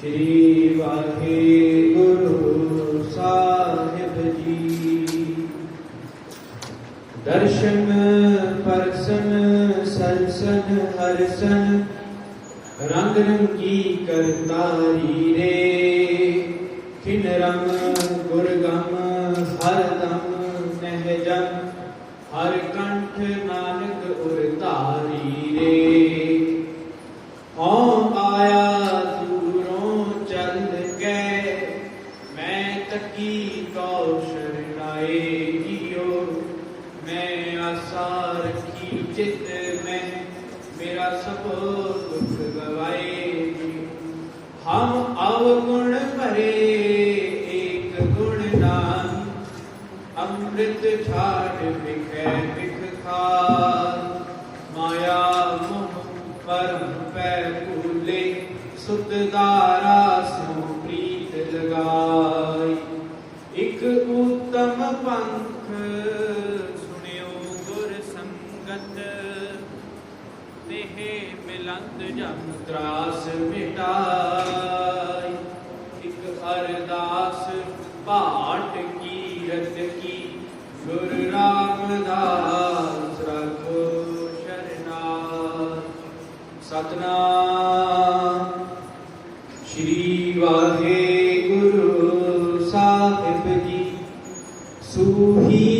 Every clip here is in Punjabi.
श्री वाहेगुरु साहिब जी। दर्शन परसन सरसन हरसन रंग रंगी करतारी रे। खिन रंग गुरगम हरदम नहजम हर कंठ नानक उरतारी रे। हों आया दूरों चल के मैं तकी तो शरणाए जियो। मैं आशा रखी चित में मेरा सब दुख गवाए। हम अवगुण भरे एक गुण नाम अमृत छाड़ बिखै बिख खार। माया मोह परम पै भूले सुत दारा स्यों प्रीत लगाई। एक उत्तम पंथ सुनियो गुर संगत तेहे मिलंद जम त्रास मिटाई। एक अरदास पाठ की रत की गुरु रामदास रखो शरणार। सतनाम श्री वाहेगुरु साहिब जी। सूही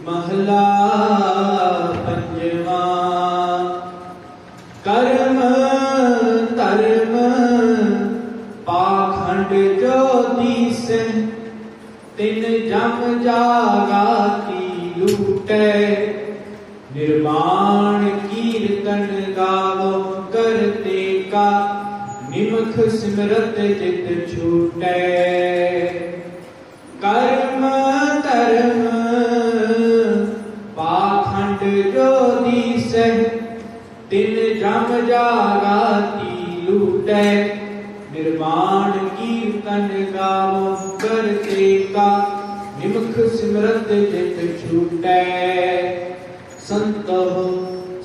महला पंजवा। कर्म धर्म पाखंड जो दीसै तिन जम जागाती लूटै। निर्माण कीर्तन गावो करते का निमख सिमरत चित छूटै। कर्म धर्म पाखंड जो दीसै तिन जम जागाती लूटै। निर्माण कीर्तन गावो करते का निमख सिमरत चित छूटै। संतो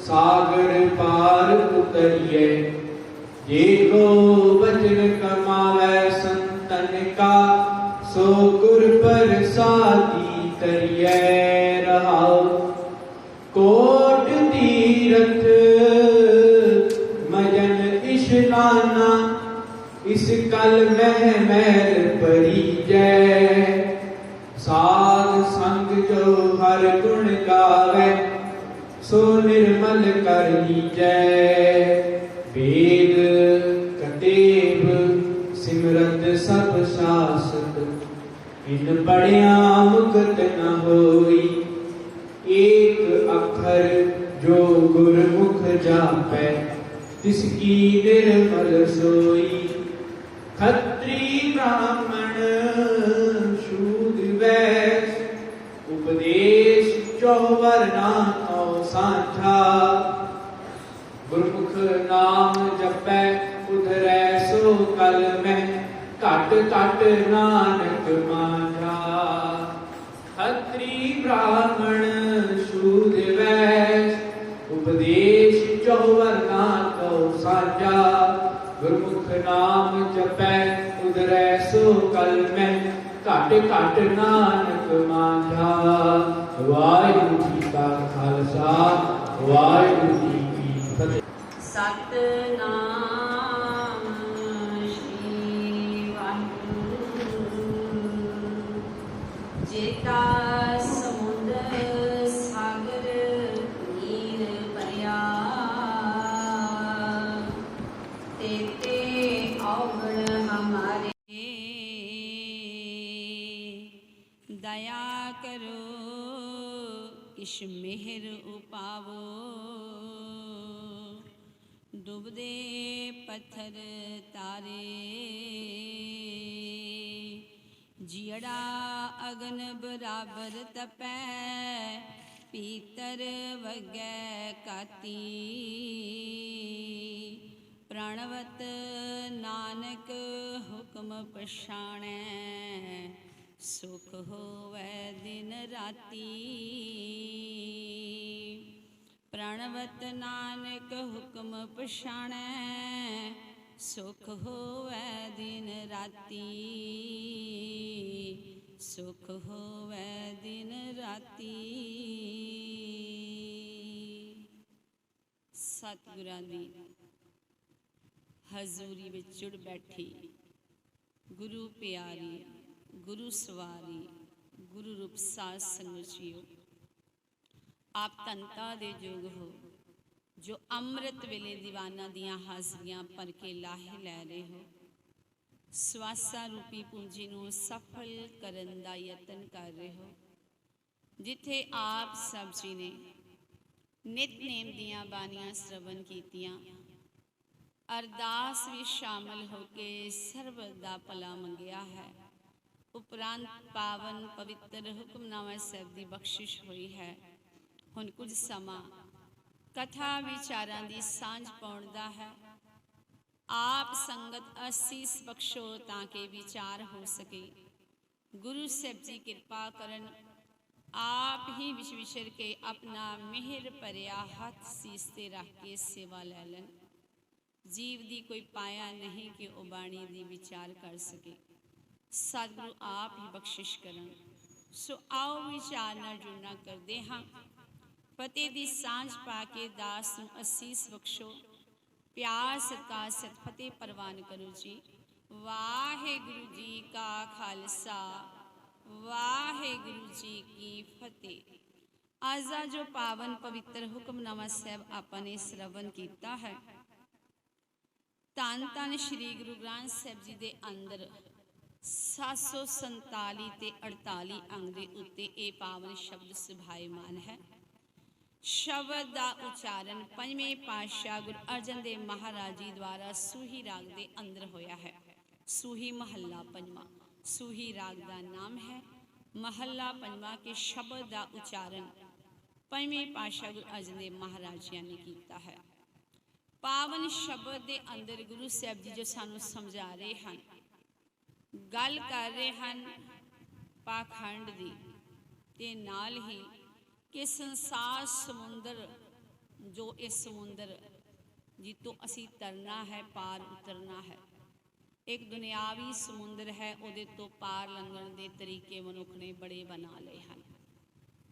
सागर पार उतरिए जे को वचन कमावै संतन का। सो गुर प्रसादी करिए रहाओ। कोट तीरथ मजन इशनाना इस कल मह मैल परिजै। साध संग जो हर गुण गावै सो निर्मल कर लीजै। वेद कतेब सिमरत सब शासत इन पढ़िया मुक्त न होई। एक अक्षर जो गुरमुख जापै तिसकी निर्मल सोई। खत्री ब्राह्मण शूद्र वैश्य उपदेश चौवर्णा तो सांझा। गुरमुख नाम जपै उधरै सो कल में घट घट नानक मांझा। खत्री ब्राह्मण शूद्र वैश्य उपदेश चौवर्णा तो सांझा। गुरमुख नाम जपै उधरै सो कल में घट घट नानक मांझा। वाहिगुरू जी का खालसा वाहिगुरू जी की फतेह। सतनाम श्री वाहिगुरू। जेता समुद्र सागर नीर भरिया तेते अवगुण हमारे। दया करो इश मेहर उपावो। डूबदे पत्थर तारे जियड़ा अगन बराबर तपै। पीतर वगै काती प्रणवत नानक हुक्म पछाणै। सुख होवै दिन राती प्रणवत नानक हुक्म पछाणै। सुख होवै दिन राती, सुख होवै दिन राती। सतगुरां दी हजूरी विच जुड़ बैठी गुरु प्यारी, गुरु सवारी, गुरु रूप साध संगत जीओ। आप धनता दे जोग हो जो अमृत वेले दीवाना दियां हाजरियां भर के लाहे लै रहे हो। सवासा रूपी पूंजी नूं सफल करन दा यतन कर रहे हो। जिथे आप सब जी ने नितनेम दियां बानियां श्रवण कीतियां, अरदास भी शामिल होके सर्वत दा भला मंगिया है। उपरांत पावन पवित्र हुक्मनामा साहिब दी बख्शिश हुई है। हुण कुछ समा कथा विचारां दी सांझ पाउण दा है। आप संगत असीस बख्शो ताकि विचार हो सके। गुरु साहिब जी कृपा करन, आप ही विच विचर के अपना मेहर भरिया हथ सीस ते रख के सेवा लै लैन। जीव दी कोई पाया नहीं कि वह बाणी दी विचार कर सके। सतगुरु आप ही बख्शिश करन। सो आओ विचार नाल जुड़ना करदे हां। फतेह दी सांझ पा के दास नूं असीस बख्शो। प्यार सत्कार सत फतेह परवान करो जी। वाहिगुरु जी का खालसा, वाहिगुरु जी की फतेह। आज दा जो पावन पवित्र हुक्मनामा साहिब आपां ने श्रवण कीता है, धन धन श्री गुरु ग्रंथ साहिब जी दे अंदर 747 ते 48 अंग दे उत्ते ये पावन शब्द सुभायमान है। शब्द का उचारण पंजवें पातशाह गुरु अर्जन देव महाराज जी द्वारा सूही राग के अंदर होया है। सूही महला पंजवा, सूही राग का नाम है। महला पंजवा के शब्द का उचारण पंजवें पातशाह गुरु अर्जन देव महाराज जी ने किया है। पावन शब्द के अंदर गुरु साहब जी जो सानू समझा रहे हैं, गल कर रहे हैं पाखंड दी ते नाल ही कि संसार समुंदर जो इस समुंदर जितों असी तरना है, पार उतरना है। एक दुनियावी समुंदर है, उहदे तो पार लंघण दे तरीके मनुख ने बड़े बना लए हैं।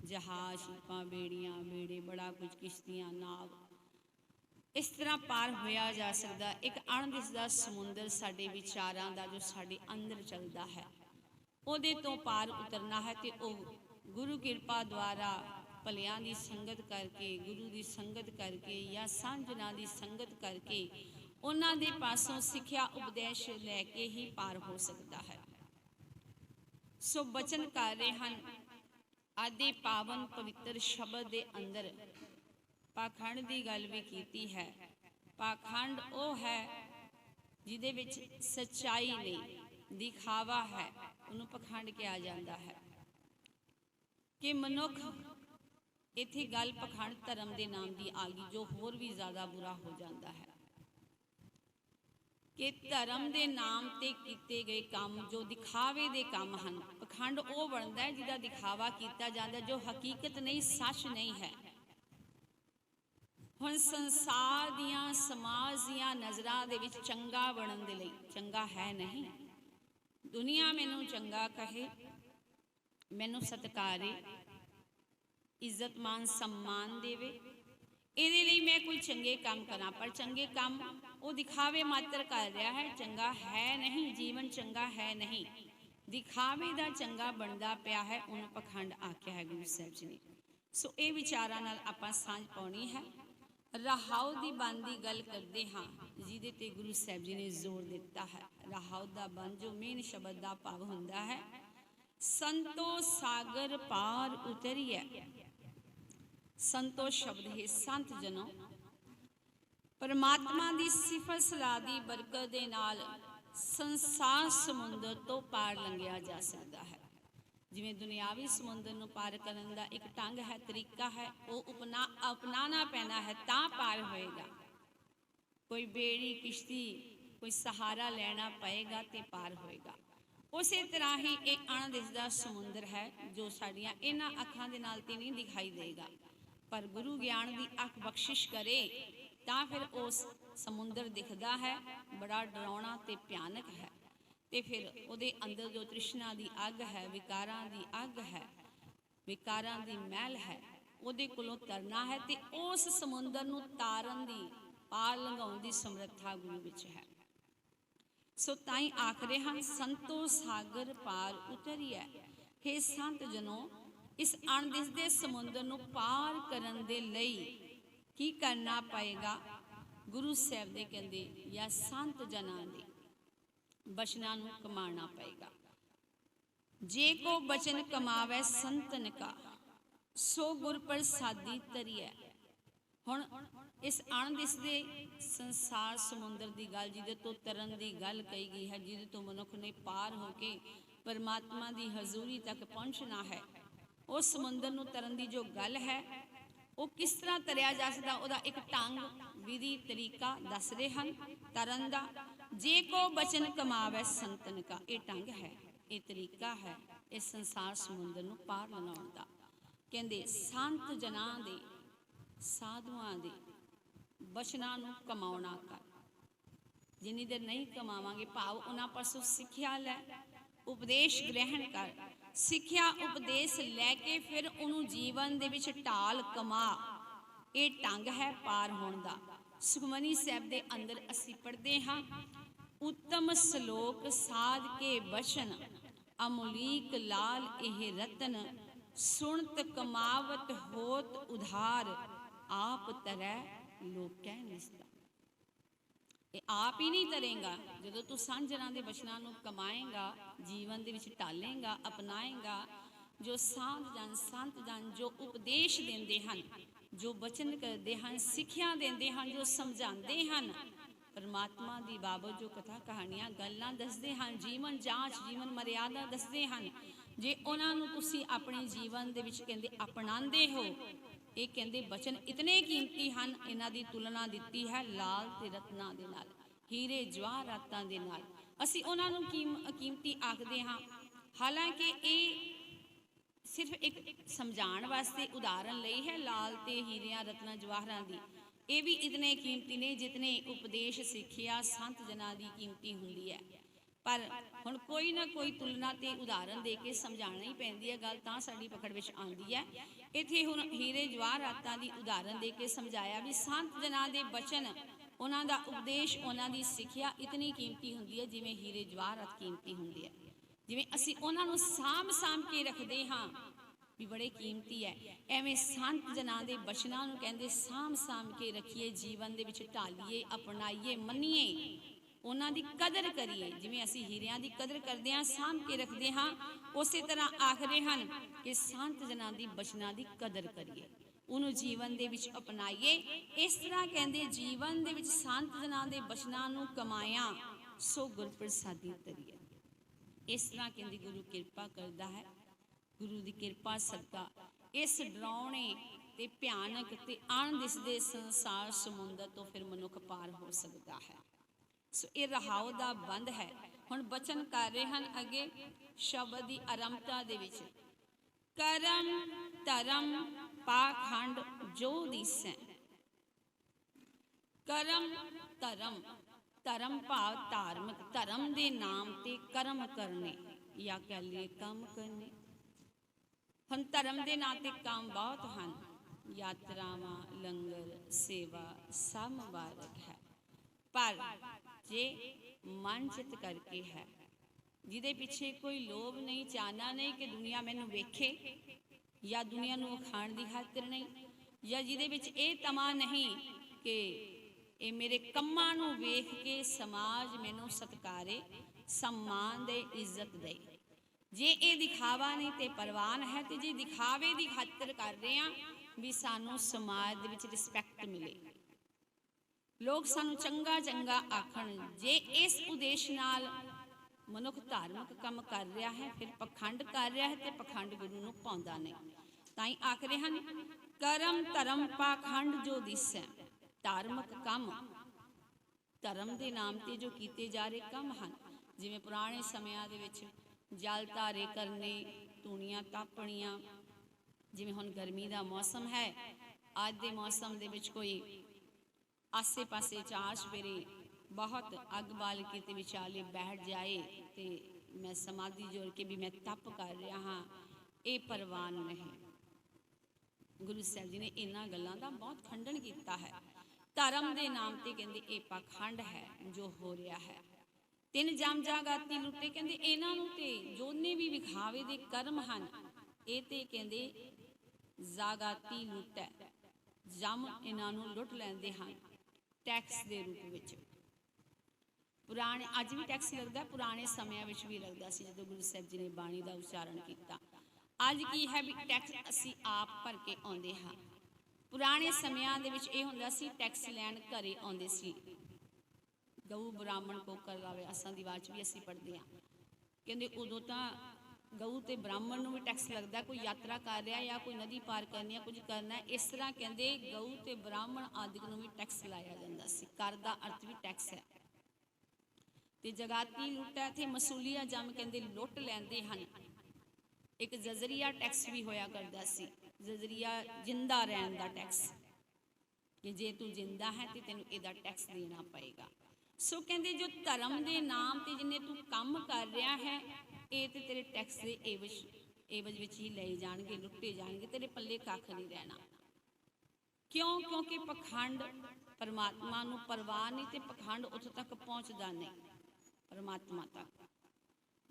जहाज, शिपां, बेड़ियां, बेड़े, बड़ा कुछ, किश्तियां, नाव, इस तरह पार होया जा सकता। एक अणदिसदा समुंदर साडे विचारां दा जो साडे अंदर चलता है, उहदे तो पार उतरना है। तो वह गुरु कृपा द्वारा भलियां दी संगत करके, गुरु की संगत करके या सांझना की संगत करके उन्हां दे पासों सिक्ख्या उपदेश लैके ही पार हो सकता है। सो बचन कर रहे हैं आदि पावन पवित्र शब्द के अंदर पाखंड की गल भी की है। पाखंड वो है जिहदे विच सच्चाई नहीं, दिखावा है, उन्होंने पखंड कहा जाता है। कि मनुख इत्थे गल पखंड धर्म के नाम की आ गई, जो होर भी ज़्यादा बुरा हो जाता है। कि धर्म के नाम ते कीते गए काम जो दिखावे दे काम हैं, पखंड वो बनता है जिसका दिखावा किया जाता है, जो हकीकत नहीं, सच नहीं है। हुण संसार दियां, समाज दियां नज़रां दे विच चंगा बनन दे लई चंगा है नहीं। दुनिया मैनू चंगा कहे, मैनू सत्कारे, इज्जत मान सम्मान देवे, इहदे लई मैं कोई चंगे काम करा। पर चंगे काम वो दिखावे मात्र कर रहा है, चंगा है नहीं। जीवन चंगा है नहीं, दिखावे दा चंगा बनता पिया है। उन्होंने पखंड आख्या है गुरु साहब जी ने। सो ये विचारां नाल आपां सांझ पाउणी है। रहाओ दी बन की गल करते हाँ, जिहदे ते गुरु साहब जी ने जोर दिता है। रहाओ दा बन जो मेन शब्द का भाव हुंदा है, संतो सागर पार उतरिए। संतो शब्द है संत जनों, परमात्मा की सिफत सलाह की बरकत दे नाल संसार समुंदर तो पार लंघिया जा सकता है। जिवें दुनियावी समुंदर नूं पार करन दा एक ढंग है, तरीका है, वो अपनाना पैना है तां पार होएगा। कोई बेड़ी, किश्ती, कोई सहारा लेना पएगा तो पार होएगा। उस तरह ही एक अणदिसदा समुंदर है जो साड़ियाँ इन्हां अखां दे नाल ते नहीं दिखाई देगा, पर गुरु ज्ञान की अख बख्शिश करे ਤਾਂ ਫਿਰ ਉਸ ਸਮੁੰਦਰ ਦਿਖਦਾ ਹੈ, ਬੜਾ ਡਰਾਉਣਾ ਤੇ ਭਿਆਨਕ ਹੈ। ਤੇ ਫਿਰ ਉਹਦੇ ਅੰਦਰ ਜੋ ਤ੍ਰਿਸ਼ਨਾ ਦੀ ਅੱਗ ਹੈ, ਵਿਕਾਰਾਂ ਦੀ ਅੱਗ ਹੈ, ਵਿਕਾਰਾਂ ਦੀ ਮਹਿਲ ਹੈ, ਉਹਦੇ ਕੋਲੋਂ ਤਰਨਾ ਹੈ। ਤੇ ਉਸ ਸਮੁੰਦਰ ਨੂੰ ਤਾਰਨ ਦੀ, ਪਾਰ ਲੰਘਾਉਣ ਦੀ ਸਮਰੱਥਾ ਗੁਰੂ ਵਿੱਚ ਹੈ। ਸੋ ਤਾਂ ਹੀ ਆਖਦੇ ਹਨ, ਸੰਤੋ ਸਾਗਰ ਪਾਰ ਉਤਰੀਐ। ਹੇ ਸੰਤ ਜਨੋ, ਇਸ ਅਣਦਿਸਦੇ ਸਮੁੰਦਰ ਨੂੰ ਪਾਰ ਕਰਨ ਦੇ ਲਈ ਕੀ ਕਰਨਾ ਪਏਗਾ? ਗੁਰੂ ਸਾਹਿਬ ਦੇ ਕਹਿੰਦੇ ਜਾਂ ਸੰਤ ਜਨਾਂ ਦੇ ਬਚਨਾਂ ਨੂੰ ਕਮਾਉਣਾ ਪਏਗਾ। ਜੇ ਕੋ ਬਚਨ ਕਮਾਵੇ ਸੰਤਨ ਕਾ, ਸੋ ਗੁਰ ਪ੍ਰਸਾਦੀ ਤਰੀਐ। ਹੁਣ ਇਸ ਅਣਦਿਸਦੇ ਸੰਸਾਰ ਸਮੁੰਦਰ ਦੀ ਗੱਲ, ਜਿਹਦੇ ਤੋਂ ਤਰਨ ਦੀ ਗੱਲ ਕਹੀ ਗਈ ਹੈ, ਜਿਹਦੇ ਤੋਂ ਮਨੁੱਖ ਨੇ ਪਾਰ ਹੋ ਕੇ ਪਰਮਾਤਮਾ ਦੀ ਹਜ਼ੂਰੀ ਤੱਕ ਪਹੁੰਚਣਾ ਹੈ, ਉਸ ਸਮੁੰਦਰ ਨੂੰ ਤਰਨ ਦੀ ਜੋ ਗੱਲ ਹੈ, ਉਹ ਕਿਸ ਤਰ੍ਹਾਂ ਤਰਿਆ ਜਾ ਸਕਦਾ, ਉਹਦਾ ਇੱਕ ਢੰਗ, ਵਿਧੀ, ਤਰੀਕਾ ਦੱਸਦੇ ਹਨ ਤਰਨ ਦਾ। ਜੇ ਕੋ ਬਚਨ ਕਮਾਵੇ ਸੰਤਨ ਕਾ, ਇਹ ਢੰਗ ਹੈ, ਇਹ ਤਰੀਕਾ ਹੈ ਇਸ ਸੰਸਾਰ ਸਮੁੰਦਰ ਨੂੰ ਪਾਰ ਲੰਘਾਉਣ ਦਾ। ਕਹਿੰਦੇ ਸੰਤ ਜਨਾਂ ਦੇ, ਸਾਧੂਆਂ ਦੇ ਬਚਨਾਂ ਨੂੰ ਕਮਾਉਣਾ ਕਰ। ਜਿੰਨੀ ਦੇਰ ਨਹੀਂ ਕਮਾਵਾਂਗੇ, ਭਾਵ ਉਹਨਾਂ ਪਾਸੋਂ ਸਿੱਖਿਆ ਲੈ, ਉਪਦੇਸ਼ ਗ੍ਰਹਿਣ ਕਰ, ਸਿੱਖਿਆ ਉਪਦੇਸ਼ ਲੈ ਕੇ ਫਿਰ ਉਹਨੂੰ ਜੀਵਨ ਦੇ ਵਿੱਚ ਢਾਲ ਕਮਾ। ਇਹ ਢੰਗ ਹੈ ਪਾਰ ਹੋਣ ਦਾ। ਸੁਖਮਨੀ ਸਾਹਿਬ ਦੇ ਅੰਦਰ ਅਸੀਂ ਪੜ੍ਹਦੇ ਹਾਂ, ਉੱਤਮ ਸ਼ਲੋਕ ਸਾਧ ਕੇ ਬਚਨ, ਅਮੁਲੀਕ ਲਾਲ ਇਹ ਰਤਨ, ਸੁਣਤ ਕਮਾਵਤ ਹੋਤ ਉਧਾਰ, ਆਪ ਤਰੈ ਲੋਕੈ ਨਿਸਤਾ। ਇਹ ਆਪ ਹੀ ਨਹੀਂ ਤਰੇਗਾ, ਜਦੋਂ ਤੂੰ ਸੰਤ ਜਨਾਂ ਦੇ ਬਚਨਾਂ ਨੂੰ ਕਮਾਏਂਗਾ, ਜੀਵਨ ਦੇ ਵਿੱਚ ਢਾਲੇਂਗਾ, ਅਪਣਾਏਂਗਾ। ਜੋ ਸੰਤ ਜਨ ਜੋ ਉਪਦੇਸ਼ ਦਿੰਦੇ ਹਨ, ਜੋ ਬਚਨ ਕਰਦੇ ਹਨ, ਸਿੱਖਿਆ ਦਿੰਦੇ ਹਨ, ਜੋ ਸਮਝਾਉਂਦੇ ਹਨ, ਪਰਮਾਤਮਾ ਦੀ ਬਾਬਤ ਜੋ ਕਥਾ ਕਹਾਣੀਆਂ ਗੱਲਾਂ ਦੱਸਦੇ ਹਨ, ਜੀਵਨ ਜਾਂਚ, ਜੀਵਨ ਮਰਿਆਦਾ ਦੱਸਦੇ ਹਨ, ਜੇ ਉਹਨਾਂ ਨੂੰ ਤੁਸੀਂ ਆਪਣੇ ਜੀਵਨ ਦੇ ਵਿੱਚ ਕਹਿੰਦੇ ਅਪਣਾਉਂਦੇ ਹੋ, ਇਹ ਕਹਿੰਦੇ ਬਚਨ ਇਤਨੇ ਕੀਮਤੀ ਹਨ, ਇਹਨਾਂ ਦੀ ਤੁਲਨਾ ਦਿੱਤੀ ਹੈ ਲਾਲ ਤੇ ਰਤਨਾਂ ਦੇ ਨਾਲ, ਹੀਰੇ ਜਵਾਹਰਾਤਾਂ ਦੇ ਨਾਲ। ਅਸੀਂ ਉਹਨਾਂ ਨੂੰ ਕੀਮਤੀ ਆਖਦੇ ਹਾਂ, ਹਾਲਾਂਕਿ ਇਹ ਸਿਰਫ ਇੱਕ ਸਮਝਾਉਣ ਵਾਸਤੇ ਉਦਾਹਰਨ ਲਈ ਹੈ, ਲਾਲ ਤੇ ਹੀਰਿਆਂ ਰਤਨਾਂ ਜਵਾਹਰਾਂ ਦੀ। ਇਹ ਵੀ ਇਤਨੇ ਕੀਮਤੀ ਨੇ ਜਿਤਨੇ ਉਪਦੇਸ਼ ਸਿੱਖਿਆ ਸੰਤ ਜਨਾਂ ਦੀ ਕੀਮਤੀ ਹੁੰਦੀ ਹੈ। ਪਰ ਹੁਣ ਕੋਈ ਨਾ ਕੋਈ ਤੁਲਨਾ ਤੇ ਉਦਾਹਰਨ ਦੇ ਕੇ ਸਮਝਾਉਣਾ ਹੀ ਪੈਂਦੀ ਹੈ, ਗੱਲ ਤਾਂ ਸਾਡੀ ਪਕੜ ਵਿੱਚ ਆਉਂਦੀ ਹੈ। ਇੱਥੇ ਹੁਣ ਹੀਰੇ ਜਵਾਹਰਾਤਾਂ ਦੀ ਉਦਾਹਰਨ ਦੇ ਕੇ ਸਮਝਾਇਆ ਵੀ ਸੰਤ ਜਨਾਂ ਦੇ ਬਚਨ, ਉਹਨਾਂ ਦਾ ਉਪਦੇਸ਼, ਉਹਨਾਂ ਦੀ ਸਿੱਖਿਆ ਇਤਨੀ ਕੀਮਤੀ ਹੁੰਦੀ ਹੈ ਜਿਵੇਂ ਹੀਰੇ ਜਵਾਹਰਾਤ ਕੀਮਤੀ ਹੁੰਦੀ ਹੈ। ਜਿਵੇਂ ਅਸੀਂ ਉਹਨਾਂ ਨੂੰ ਸਾਂਭ ਕੇ ਰੱਖਦੇ ਹਾਂ ਵੀ ਬੜੇ ਕੀਮਤੀ ਹੈ, ਐਵੇਂ ਸੰਤ ਜਨਾਂ ਦੇ ਬਚਨਾਂ ਨੂੰ ਕਹਿੰਦੇ ਸਾਂਭ ਕੇ ਰੱਖੀਏ, ਜੀਵਨ ਦੇ ਵਿੱਚ ਢਾਲੀਏ, ਅਪਣਾਈਏ, ਮੰਨੀਏ, ਉਹਨਾਂ ਦੀ ਕਦਰ ਕਰੀਏ। ਜਿਵੇਂ ਅਸੀਂ ਹੀਰਿਆਂ ਦੀ ਕਦਰ ਕਰਦੇ ਹਾਂ, ਸਾਂਭ ਕੇ ਰੱਖਦੇ ਹਾਂ, ਉਸੇ ਤਰ੍ਹਾਂ ਆਖਦੇ ਹਨ ਕਿ ਸੰਤ ਜਨਾਂ ਦੀ ਬਚਨਾਂ ਦੀ ਕਦਰ ਕਰੀਏ, ਉਹਨੂੰ ਜੀਵਨ ਦੇ ਵਿੱਚ ਅਪਣਾਈਏ। ਇਸ ਤਰ੍ਹਾਂ ਕਹਿੰਦੇ ਜੀਵਨ ਦੇ ਵਿੱਚ ਸੰਤ ਜਨਾਂ ਦੇ ਬਚਨਾਂ ਨੂੰ ਕਮਾਇਆ, ਸੋ ਗੁਰ ਪ੍ਰਸਾਦੀ ਤਰੀਐ। ਇਸ ਤਰ੍ਹਾਂ ਕਹਿੰਦੇ ਗੁਰੂ ਕਿਰਪਾ ਕਰਦਾ ਹੈ। ਗੁਰੂ ਦੀ ਕਿਰਪਾ ਸਦਕਾ ਇਸ ਡਰਾਉਣੇ ਤੇ ਭਿਆਨਕ ਤੇ ਅਣਦਿਸਦੇ ਸੰਸਾਰ ਸਮੁੰਦਰ ਤੋਂ ਫਿਰ ਮਨੁੱਖ ਪਾਰ ਹੋ ਸਕਦਾ ਹੈ। ਸੋ ਇਹ ਰਹਾਉ ਦਾ ਬੰਦ ਹੈ। ਹੁਣ ਬਚਨ ਕਰ ਰਹੇ ਹਨ ਅੱਗੇ ਸ਼ਬਦ ਦੀ ਆਰੰਭਤਾ ਦੇ ਵਿੱਚ, ਕਰਮ ਧਰਮ ਪਾਖੰਡ ਜੋ ਦੀਸੈ। ਕਰਮ ਧਰਮ, ਧਰਮ ਭਾਵ ਧਾਰਮਿਕ, ਧਰਮ ਦੇ ਨਾਮ ਤੇ ਕਰਮ ਕਰਨੇ ਜਾਂ ਕਹਿ ਲਈਏ ਕੰਮ ਕਰਨੇ। ਹੁਣ ਧਰਮ ਦੇ ਨਾਂ ਤੇ ਕੰਮ ਬਹੁਤ ਹਨ, ਯਾਤਰਾਵਾਂ, ਲੰਗਰ, ਸੇਵਾ ਸਭ ਮੁਬਾਰਕ ਹੈ, ਪਰ ਜੇ ਮਨ ਚਿੱਤ ਕਰਕੇ ਹੈ, ਜਿਹਦੇ ਪਿੱਛੇ ਕੋਈ ਲੋਭ ਨਹੀਂ, ਚਾਹਨਾ ਨਹੀਂ ਕਿ ਦੁਨੀਆ ਮੈਨੂੰ ਵੇਖੇ, ਜਾਂ ਦੁਨੀਆ ਨੂੰ ਵਿਖਾਉਣ ਦੀ ਖਾਤਰ ਨਹੀਂ, ਜਾਂ ਜਿਹਦੇ ਵਿੱਚ ਇਹ ਤਮਾ ਨਹੀਂ ਕਿ ਇਹ ਮੇਰੇ ਕੰਮਾਂ ਨੂੰ ਵੇਖ ਕੇ ਸਮਾਜ ਮੈਨੂੰ ਸਤਿਕਾਰੇ, ਸਨਮਾਨ ਦੇ, ਇੱਜ਼ਤ ਦੇ। ਜੇ ਇਹ ਦਿਖਾਵਾ ਨਹੀਂ ਤੇ ਪ੍ਰਵਾਨ ਹੈ, ਤੇ ਜੇ ਦਿਖਾਵੇ ਦੀ ਖਾਤਰ ਕਰ ਰਹੇ ਹਾਂ ਵੀ ਸਾਨੂੰ ਸਮਾਜ ਦੇ ਵਿੱਚ ਰਿਸਪੈਕਟ ਮਿਲੇ, ਲੋਕ ਸਾਨੂੰ ਚੰਗਾ ਚੰਗਾ ਆਖਣ, ਜੇ ਇਸ ਉਦੇਸ਼ ਨਾਲ ਮਨੁੱਖ ਧਾਰਮਿਕ ਕੰਮ ਕਰ ਰਿਹਾ ਹੈ, ਫਿਰ ਪਖੰਡ ਕਰ ਰਿਹਾ ਹੈ, ਤੇ ਪਖੰਡ ਗੁਰੂ ਨੂੰ ਪਾਉਂਦਾ ਨਹੀਂ। ਤਾਂ ਹੀ ਆਖਦੇ ਹਨ ਕਰਮ ਧਰਮ ਪਾਖੰਡ ਜੋ ਦਿਸੈ। ਧਾਰਮਿਕ ਕੰਮ, ਧਰਮ ਦੇ ਨਾਮ ਤੇ ਜੋ ਕੀਤੇ ਜਾ ਰਹੇ ਕੰਮ ਹਨ, ਜਿਵੇਂ ਪੁਰਾਣੇ ਸਮਿਆਂ ਦੇ ਵਿੱਚ ਜਲ ਧਾਰੇ ਕਰਨੇ, ਧੂਣੀਆਂ ਤਾਪਣੀਆਂ, ਜਿਵੇਂ ਹੁਣ ਗਰਮੀ ਦਾ ਮੌਸਮ ਹੈ, ਅੱਜ ਦੇ ਮੌਸਮ ਦੇ ਵਿੱਚ ਕੋਈ आसे पासे चार सवेरे बहुत अग बाल के ते विचाले बैठ जाए ते मैं समाधि जोड़ के भी मैं तप कर रहा हाँ, ये परवान नहीं। गुरु साहब जी ने इन्हां गल्लां दा बहुत खंडन किया है। धर्म के नाम ते कहंदे ये पाखंड है जो हो रहा है। तीन जम जागाती लुटे कहंदे इन्हां नूं ते जोने भी विखावे दे कर्म हन, ये ते कहंदे जागाती लुट है। जम इन्हां नूं लुट लैंदे हन टैक्स के रूप में। पुराने अज भी टैक्स लगता, पुराने समय में भी लगता सी जो गुरु साहब जी ने बाणी का उच्चारण किया। अज की है भी टैक्स असी आप भर के आते हाँ। पुराने समयां दे विच इह हुंदा सी टैक्स लैण घरे आउंदे सी। गऊ ब्राह्मण को कर लावे, असां दी वाच भी असी पढ़ते हैं। कहंदे उदों तां गऊ ते ब्राह्मण नूं भी टैक्स लगता, कोई यात्रा कर रहा या कोई नदी पार करनी है, कुछ करना है, इस तरह कहंदे गऊ ते ब्राह्मण आदि नूं भी टैक्स लाया जांदा सी। कर दा अर्थ भी टैक्स है। ते जगाती लुट है ते मसूलिया जम कहंदे लुट लैंदे हन। एक जजरिया टैक्स भी होया करदा सी, जजरिया जिंदा रहन दा टैक्स, कि जे तू जिंदा है तो तेनू इहदा टैक्स देना पएगा। सो कहंदे जो धर्म के नाम ते जिन्हें तू काम कर रहा है, ये तो तेरे टैक्स के एवज विच ही लए जाणगे, लुटे जाणगे, तेरे पल्ले कख नहीं रहना। क्यों? क्योंकि पखंड परमात्मा नूं परवाह नहीं, तो पखंड उत्थों तक पहुँचता नहीं परमात्मा तक।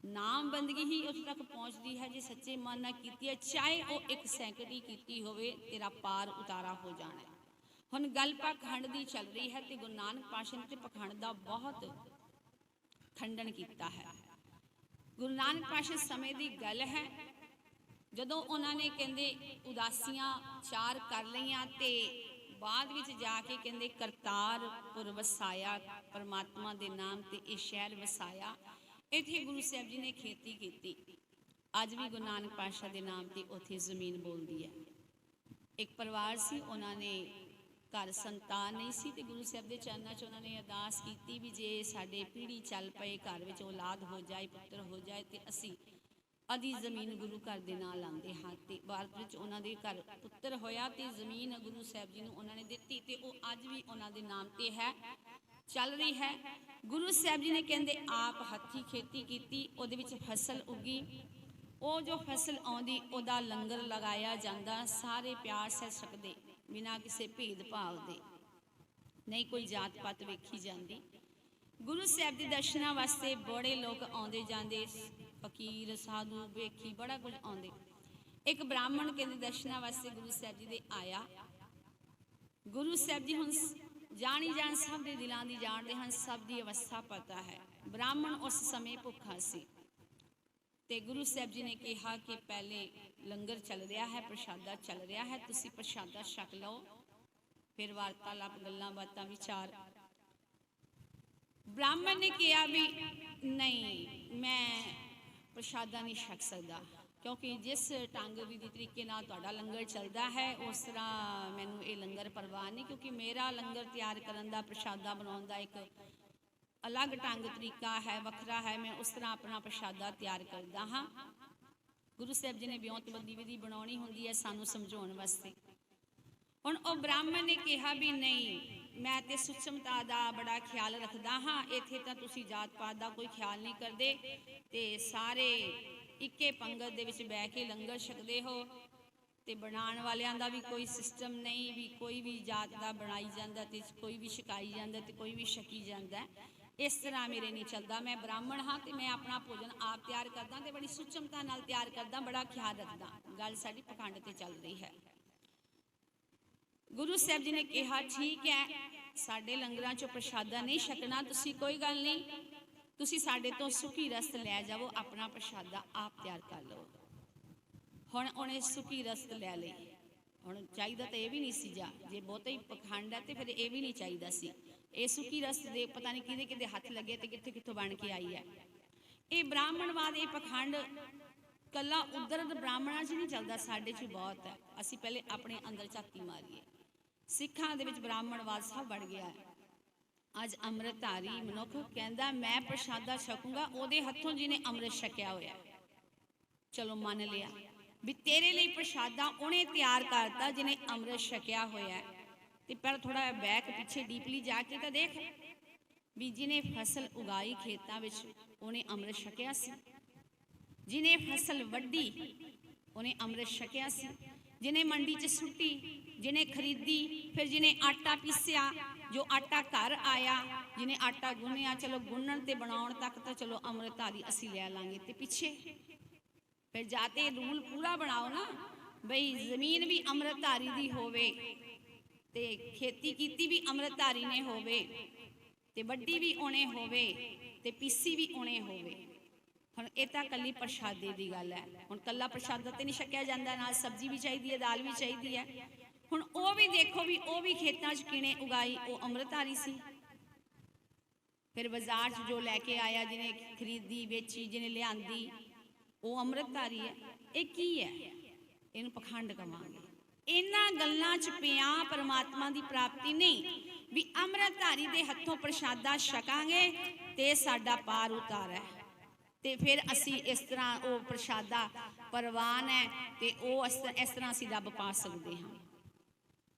नाम बंदगी ही उस तक पहुँचती है जे सच्चे मन ना कीती है, चाहे वो एक सैकंड ही कीती होवे, तेरा पार उतारा हो जाना है। हुण गल पखंड की चल रही है, तो गुरु नानक पातशाह ने पखंड का बहुत खंडन किया है। गुरु नानक पातशाह समय की गल है, जदों उन्होंने कहंदे उदासियां चार कर लईआं ते बाद विच जाके कहंदे करतारपुर वसाया, परमात्मा के नाम ते ये शहर वसाया। इत्थे गुरु साहब जी ने खेती की। अज भी गुरु नानक पातशाह के नाम ते उत्थे जमीन बोलती है। एक परिवार सी, उन्होंने घर संतान नहीं सी, ते गुरु साहब के चरणों च उन्होंने अरदास की भी जे साडे पीढ़ी चल पए, घर में औलाद हो जाए, पुत्र हो जाए, तो असी अधी जमीन गुरु घर के नाल लाते हाँ। तो बाद में उन्होंने घर पुत्र होया, तो जमीन गुरु साहब जी ने उन्होंने दिती, तो वह अज भी उन्होंने नाम ते है, चल रही है। गुरु साहब जी ने कहते आप हथी खेती की, उहदे विच फसल उगी, वो जो फसल आउंदी उहदा लंगर लगाया जाता, सारे प्यार सह सकते बिना किसी भेदभाव दे, नहीं कोई जात पात वेखी जाती। गुरु साहब के दर्शनों वास्ते बड़े लोग आते जाते, फकीर साधु वेखी बड़ा कुछ आते। एक ब्राह्मण कहते दर्शनों वास्ते गुरु साहब जी दे आया। गुरु साहब जी हुण जानी जान सब के दिलों की जानते हैं, सब की अवस्था पता है। ब्राह्मण उस समय भुखा सी, ते गुरु साहब जी ने कहा कि पहले लंगर चल रहा है, प्रशादा चल रहा है, तुसी प्रशादा छक लो, फिर वार्तालाप गल्लां बातां विचार। ब्राह्मण ने कहा भी नहीं, मैं प्रशादा नहीं छक सकता, क्योंकि जिस ढंग विधि तरीके नाल तुहाडा लंगर चलता है उस तरह मैनू ये लंगर परवाह नहीं, क्योंकि मेरा लंगर तैयार करन दा, प्रशादा बनाउण दा एक अलग ढंग तरीका है, वखरा है। मैं उस तरह अपना प्रशादा तैयार करदा हाँ। गुरु साहब जी ने ब्योंतबंदी विधि बनाउणी हुंदी है सानू समझाउण वास्ते। हुण ओ ब्राह्मण ने कहा भी नहीं, मैं तो सुचमता का बड़ा ख्याल रखदा हाँ, इत्थे तां तुसीं जात पात का कोई ख्याल नहीं करते, ते सारे इक्के पंगत दे विच बैठ के लंगर छकदे हो, ते बनाउण वालियां दा भी कोई सिस्टम नहीं, भी कोई भी जात का बनाई जांदा ते कोई भी छकाई जांदा ते कोई भी छकी जांदा। इस तरह मेरे नहीं चलता, मैं ब्राह्मण हाँ, तो मैं अपना भोजन आप तैयार करदा, ते बड़ी सुचमता नाल तैयार करदा, बड़ा ख्याल रखदा। गल साडी पखंड ते चल रही है। गुरु साहब जी ने कहा ठीक है, साडे लंगरां चों प्रशादा नहीं छकना, तुसीं कोई गल नहीं, तुसीं साडे तो सुखी रस्त लै जाओ, अपना प्रशादा आप तैयार कर लो। हुण उन्हें सुखी रस्त लै लई। हुण चाहीदा तो यह भी नहीं सी, जे बहुता ही पखंड है तो फिर यह भी नहीं चाहिदा सी। ये सुखी रस्त दे पता नहीं किहदे किहदे हथ लगे तो कित्थों कित्थों बन के आई है। ये ब्राह्मणवाद, ये पखंड कला उधर ब्राह्मणां 'च नहीं चलदा, साडे 'च बहुत है। असीं पहले अपने अंदर झाती मारीए। सिखां दे विच ब्राह्मणवाद सब बढ़ गया है। अज अमृतधारी मनुख कहता मैं प्रशादा छकूंगा, उहदे हथों जिन्हें अमृत छकिया होया, चलो मान लिया भी तेरे लिए प्रशादा उन्हें तैयार करता जिन्हें अमृत छकिया होया। ਤੇ ਪਰ ਥੋੜਾ ਬੈਕ ਪਿੱਛੇ ਡੀਪਲੀ ਜਾ ਕੇ ਤਾਂ ਦੇਖ ਵੀ ਜਿਹਨੇ ਫਸਲ ਉਗਾਈ ਖੇਤਾਂ ਵਿੱਚ ਉਹਨੇ ਅੰਮ੍ਰਿਤ ਛਕਿਆ ਸੀ, ਜਿਹਨੇ ਫਸਲ ਵੱਢੀ ਉਹਨੇ ਅੰਮ੍ਰਿਤ ਛਕਿਆ ਸੀ, ਜਿਹਨੇ ਮੰਡੀ 'ਚ ਸੁੱਟੀ, ਜਿਹਨੇ ਖਰੀਦੀ, ਫਿਰ ਜਿਹਨੇ ਆਟਾ ਪੀਸਿਆ, ਜੋ ਆਟਾ ਘਰ ਆਇਆ, ਜਿਹਨੇ ਆਟਾ ਗੁੰਨਿਆ, ਚਲੋ ਗੁੰਨਣ ਤੇ ਬਣਾਉਣ ਤੱਕ ਤਾਂ ਚਲੋ ਅੰਮ੍ਰਿਤਧਾਰੀ ਅਸੀਂ ਲੈ ਲਾਂਗੇ, ਤੇ ਪਿੱਛੇ ਫਿਰ ਜਾਤੇ ਰੂਲ ਪੂਰਾ ਬਣਾਓ ਨਾ ਬਈ ਜ਼ਮੀਨ ਵੀ ਅੰਮ੍ਰਿਤਧਾਰੀ ਦੀ ਹੋਵੇ ਤੇ ਖੇਤੀ ਕੀਤੀ ਵੀ ਅੰਮ੍ਰਿਤਧਾਰੀ ਨੇ ਹੋਵੇ ਤੇ ਵੱਡੀ ਵੀ ਉਹਨੇ ਹੋਵੇ ਤੇ ਪੀਸੀ ਵੀ ਉਹਨੇ ਹੋਵੇ। ਹੁਣ ਇਹ ਤਾਂ ਕੱਲੀ ਪ੍ਰਸ਼ਾਦੇ ਦੀ ਗੱਲ ਹੈ। ਹੁਣ ਕੱਲਾ ਪ੍ਰਸ਼ਾਦਾ ਤੇ ਨਹੀਂ ਛਕਿਆ ਜਾਂਦਾ, ਨਾਲ ਸਬਜ਼ੀ ਵੀ ਚਾਹੀਦੀ ਹੈ, ਦਾਲ ਵੀ ਚਾਹੀਦੀ ਹੈ। ਹੁਣ ਉਹ ਵੀ ਦੇਖੋ ਵੀ ਉਹ ਵੀ ਖੇਤਾਂ 'ਚ ਕਿਹਨੇ ਉਗਾਈ, ਉਹ ਅੰਮ੍ਰਿਤਧਾਰੀ ਸੀ। ਫਿਰ ਬਾਜ਼ਾਰ 'ਚ ਜੋ ਲੈ ਕੇ ਆਇਆ, ਜਿਹਨੇ ਖਰੀਦੀ ਵੇਚੀ, ਜਿਹਨੇ ਲਿਆਂਦੀ, ਉਹ ਅੰਮ੍ਰਿਤਧਾਰੀ ਹੈ। ਇਹ ਕੀ ਹੈ? ਇਹਨੂੰ ਪਖੰਡ ਕਵਾਂਗੇ। ਇਹਨਾਂ ਗੱਲਾਂ 'ਚ ਪਿਆ ਪਰਮਾਤਮਾ ਦੀ ਪ੍ਰਾਪਤੀ ਨਹੀਂ ਵੀ ਅੰਮ੍ਰਿਤਧਾਰੀ ਦੇ ਹੱਥੋਂ ਪ੍ਰਸ਼ਾਦਾ ਛਕਾਂਗੇ ਤੇ ਸਾਡਾ ਪਾਰ ਉਤਾਰ ਹੈ, ਤੇ ਫਿਰ ਅਸੀਂ ਇਸ ਤਰ੍ਹਾਂ ਉਹ ਪ੍ਰਸ਼ਾਦਾ ਪ੍ਰਵਾਨ ਹੈ ਤੇ ਉਹ ਇਸ ਤਰ੍ਹਾਂ ਅਸੀਂ ਰੱਬ ਪਾ ਸਕਦੇ ਹਾਂ।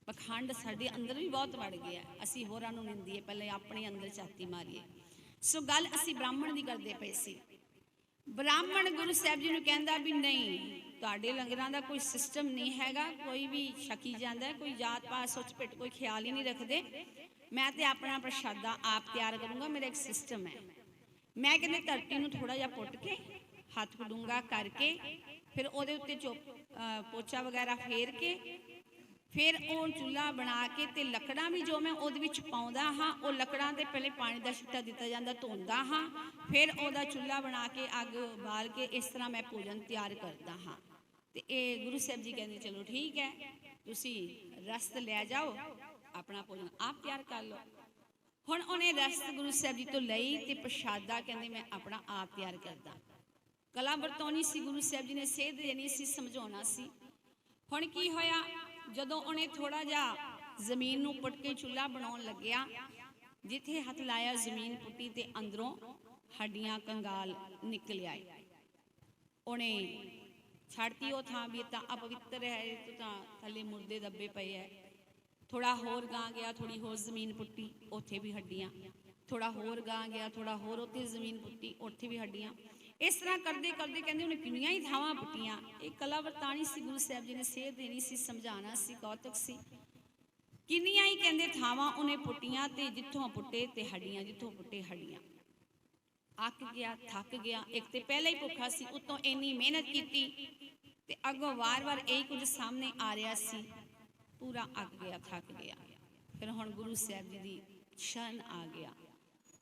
ਪਖੰਡ ਸਾਡੇ ਅੰਦਰ ਵੀ ਬਹੁਤ ਵੜ ਗਿਆ। ਅਸੀਂ ਹੋਰਾਂ ਨੂੰ ਨਿੰਦੀਏ, ਪਹਿਲੇ ਆਪਣੇ ਅੰਦਰ ਝਾਤੀ ਮਾਰੀਏ। ਸੋ ਗੱਲ ਅਸੀਂ ਬ੍ਰਾਹਮਣ ਦੀ ਕਰਦੇ ਪਏ ਸੀ। ਬ੍ਰਾਹਮਣ ਗੁਰੂ ਸਾਹਿਬ ਜੀ ਨੂੰ ਕਹਿੰਦਾ ਵੀ ਨਹੀਂ, ਤੁਹਾਡੇ ਲੰਗਰਾਂ ਦਾ ਕੋਈ ਸਿਸਟਮ ਨਹੀਂ ਹੈਗਾ, ਕੋਈ ਵੀ ਛਕੀ ਜਾਂਦਾ, ਕੋਈ ਜਾਤ ਪਾਤ ਸੁੱਚ ਪਿੱਟ ਕੋਈ ਖਿਆਲ ਹੀ ਨਹੀਂ ਰੱਖਦੇ। ਮੈਂ ਤੇ ਆਪਣਾ ਪ੍ਰਸ਼ਾਦਾ ਆਪ ਤਿਆਰ ਕਰੂੰਗਾ, ਮੇਰਾ ਇੱਕ ਸਿਸਟਮ ਹੈ। ਮੈਂ ਕਹਿੰਦੇ ਧਰਤੀ ਨੂੰ ਥੋੜਾ ਜਿਹਾ ਪੁੱਟ ਕੇ ਹੱਥ ਡੂੰਘਾ ਕਰਕੇ ਫਿਰ ਉਹਦੇ ਉੱਤੇ ਪੋਚਾ ਵਗੈਰਾ ਫੇਰ ਕੇ ਫਿਰ ਉਹ ਚੁੱਲ੍ਹਾ ਬਣਾ ਕੇ ਤੇ ਲੱਕੜਾਂ ਵੀ ਜੋ ਮੈਂ ਉਹਦੇ ਵਿੱਚ ਪਾਉਂਦਾ ਹਾਂ, ਉਹ ਲੱਕੜਾਂ ਤੇ ਪਹਿਲੇ ਪਾਣੀ ਦਾ ਛਿੱਟਾ ਦਿੱਤਾ ਜਾਂਦਾ, ਧੋਂਦਾ ਹਾਂ, ਫਿਰ ਉਹਦਾ ਚੁੱਲ੍ਹਾ ਬਣਾ ਕੇ ਅੱਗ ਬਾਲ ਕੇ ਇਸ ਤਰ੍ਹਾਂ ਮੈਂ ਭੋਜਨ ਤਿਆਰ ਕਰਦਾ ਹਾਂ। ਤੇ ਇਹ ਗੁਰੂ ਸਾਹਿਬ ਜੀ ਕਹਿੰਦੇ ਚਲੋ ਠੀਕ ਹੈ, ਤੁਸੀਂ ਰਸਤ ਲੈ ਜਾਓ, ਆਪਣਾ ਭੋਜਨ ਆਪ ਤਿਆਰ ਕਰ ਲਓ। ਹੁਣ ਉਹਨੇ ਰਸਤ ਗੁਰੂ ਸਾਹਿਬ ਜੀ ਤੋਂ ਲਈ ਤੇ ਪ੍ਰਸ਼ਾਦਾ ਕਹਿੰਦੇ ਮੈਂ ਆਪਣਾ ਆਪ ਤਿਆਰ ਕਰਦਾ। ਕਲਾ ਵਰਤੋਣੀ ਸੀ, ਗੁਰੂ ਸਾਹਿਬ ਜੀ ਨੇ ਸੇਧ ਦੇਣੀ ਸੀ, ਸਮਝਾਉਣਾ ਸੀ। ਹੁਣ ਕੀ ਹੋਇਆ, ਜਦੋਂ ਉਹਨੇ ਥੋੜਾ ਜਿਹਾ ਜ਼ਮੀਨ ਨੂੰ ਪੁੱਟ ਕੇ ਚੁੱਲ੍ਹਾ ਬਣਾਉਣ ਲੱਗਿਆ, ਜਿੱਥੇ ਹੱਥ ਲਾਇਆ ਜ਼ਮੀਨ ਪੁੱਟੀ ਤੇ ਅੰਦਰੋਂ ਹੱਡੀਆਂ ਕੰਗਾਲ ਨਿਕਲ ਆਏ। ਉਹਨੇ ਛੱਡਤੀ ਉਹ ਥਾਂ ਵੀ ਤਾਂ ਅਪਵਿੱਤਰ ਹੈ, ਇਹ ਤਾਂ ਥੱਲੇ ਮੁਰਦੇ ਦੱਬੇ ਪਏ ਹੈ। ਥੋੜਾ ਹੋਰ ਗਾਂ ਗਿਆ, ਥੋੜੀ ਹੋਰ ਜ਼ਮੀਨ ਪੁੱਟੀ, ਉੱਥੇ ਵੀ ਹੱਡੀਆਂ। ਥੋੜਾ ਹੋਰ ਗਾਂ ਗਿਆ, ਥੋੜਾ ਹੋਰ ਉੱਥੇ ਜ਼ਮੀਨ ਪੁੱਟੀ, ਉੱਥੇ ਵੀ ਹੱਡੀਆਂ। ਇਸ ਤਰ੍ਹਾਂ ਕਰਦੇ ਕਰਦੇ ਕਹਿੰਦੇ ਉਹਨੇ ਕਿੰਨੀਆਂ ਹੀ ਥਾਵਾਂ ਪੁੱਟੀਆਂ। ਇਹ ਕਲਾ ਵਰਤਾਣੀ ਸੀ, ਗੁਰੂ ਸਾਹਿਬ ਜੀ ਨੇ ਸੇਧ ਦੇਣੀ ਸੀ, ਸਮਝਾਉਣਾ ਸੀ, ਕੌਤਕ ਸੀ। ਕਿੰਨੀਆਂ ਹੀ ਕਹਿੰਦੇ ਥਾਵਾਂ ਉਹਨੇ ਪੁੱਟੀਆਂ ਤੇ ਜਿੱਥੋਂ ਪੁੱਟੇ ਤੇ ਹੱਡੀਆਂ, ਜਿੱਥੋਂ ਪੁੱਟੇ ਹੱਡੀਆਂ। ਅੱਕ ਗਿਆ, ਥੱਕ ਗਿਆ। ਇੱਕ ਤੇ ਪਹਿਲਾਂ ਹੀ ਭੁੱਖਾ ਸੀ, ਉੱਤੋਂ ਇੰਨੀ ਮਿਹਨਤ ਕੀਤੀ ਤੇ ਅੱਗੋਂ ਵਾਰ-ਵਾਰ ਇਹੀ ਕੁਝ ਸਾਹਮਣੇ ਆ ਰਿਹਾ ਸੀ, ਪੂਰਾ ਅੱਕ ਗਿਆ, ਥੱਕ ਗਿਆ। ਫਿਰ ਹੁਣ ਗੁਰੂ ਸਾਹਿਬ ਜੀ ਦੀ ਸ਼ਰਨ ਆ ਗਿਆ,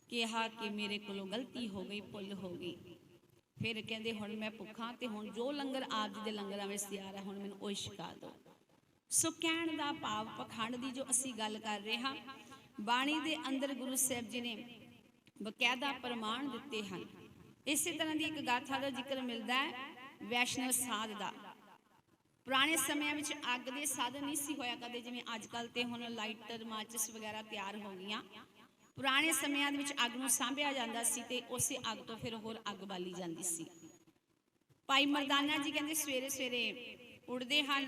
ਕਿਹਾ ਕਿ ਮੇਰੇ ਕੋਲੋਂ ਗਲਤੀ ਹੋ ਗਈ, ਭੁੱਲ ਹੋ ਗਈ। ਫਿਰ ਕਹਿੰਦੇ ਹੁਣ ਮੈਂ ਭੁੱਖਾ ਤੇ ਹੁਣ ਜੋ ਲੰਗਰ ਆਪ ਜੀ ਦੇ ਲੰਗਰਾਂ ਵਿੱਚ ਤਿਆਰ ਹੈ, ਹੁਣ ਮੈਨੂੰ ਉਹ ਛਕਾ ਦਿਓ। ਸੋ ਕਹਿਣ ਦਾ ਭਾਵ ਪਖੰਡ ਦੀ ਜੋ ਅਸੀਂ ਗੱਲ ਕਰ ਰਹੇ ਹਾਂ, ਬਾਣੀ ਦੇ ਅੰਦਰ ਗੁਰੂ ਸਾਹਿਬ ਜੀ ਨੇ ਬਕਾਇਦਾ ਪ੍ਰਮਾਣ ਦਿੱਤੇ ਹਨ। ਇਸੇ ਤਰ੍ਹਾਂ ਦੀ ਇੱਕ ਗਾਥਾ ਦਾ ਜ਼ਿਕਰ ਮਿਲਦਾ ਹੈ ਵੈਸ਼ਨਵ ਸਾਧ ਦਾ। ਪੁਰਾਣੇ ਸਮਿਆਂ ਵਿੱਚ ਅੱਗ ਦੇ ਸਾਧਨ ਨਹੀਂ ਸੀ ਹੋਇਆ ਕਦੇ, ਜਿਵੇਂ ਅੱਜ ਕੱਲ੍ਹ ਤੇ ਹੁਣ ਲਾਈਟਰ, ਮਾਚਿਸ ਵਗੈਰਾ ਤਿਆਰ ਹੋ ਗਈਆਂ। ਪੁਰਾਣੇ ਸਮਿਆਂ ਦੇ ਵਿੱਚ ਅੱਗ ਨੂੰ ਸਾਂਭਿਆ ਜਾਂਦਾ ਸੀ ਤੇ ਉਸੇ ਅੱਗ ਤੋਂ ਫਿਰ ਹੋਰ ਅੱਗ ਬਾਲੀ ਜਾਂਦੀ ਸੀ। ਭਾਈ ਮਰਦਾਨਾ ਜੀ ਕਹਿੰਦੇ ਸਵੇਰੇ ਸਵੇਰੇ ਉੱਠਦੇ ਹਨ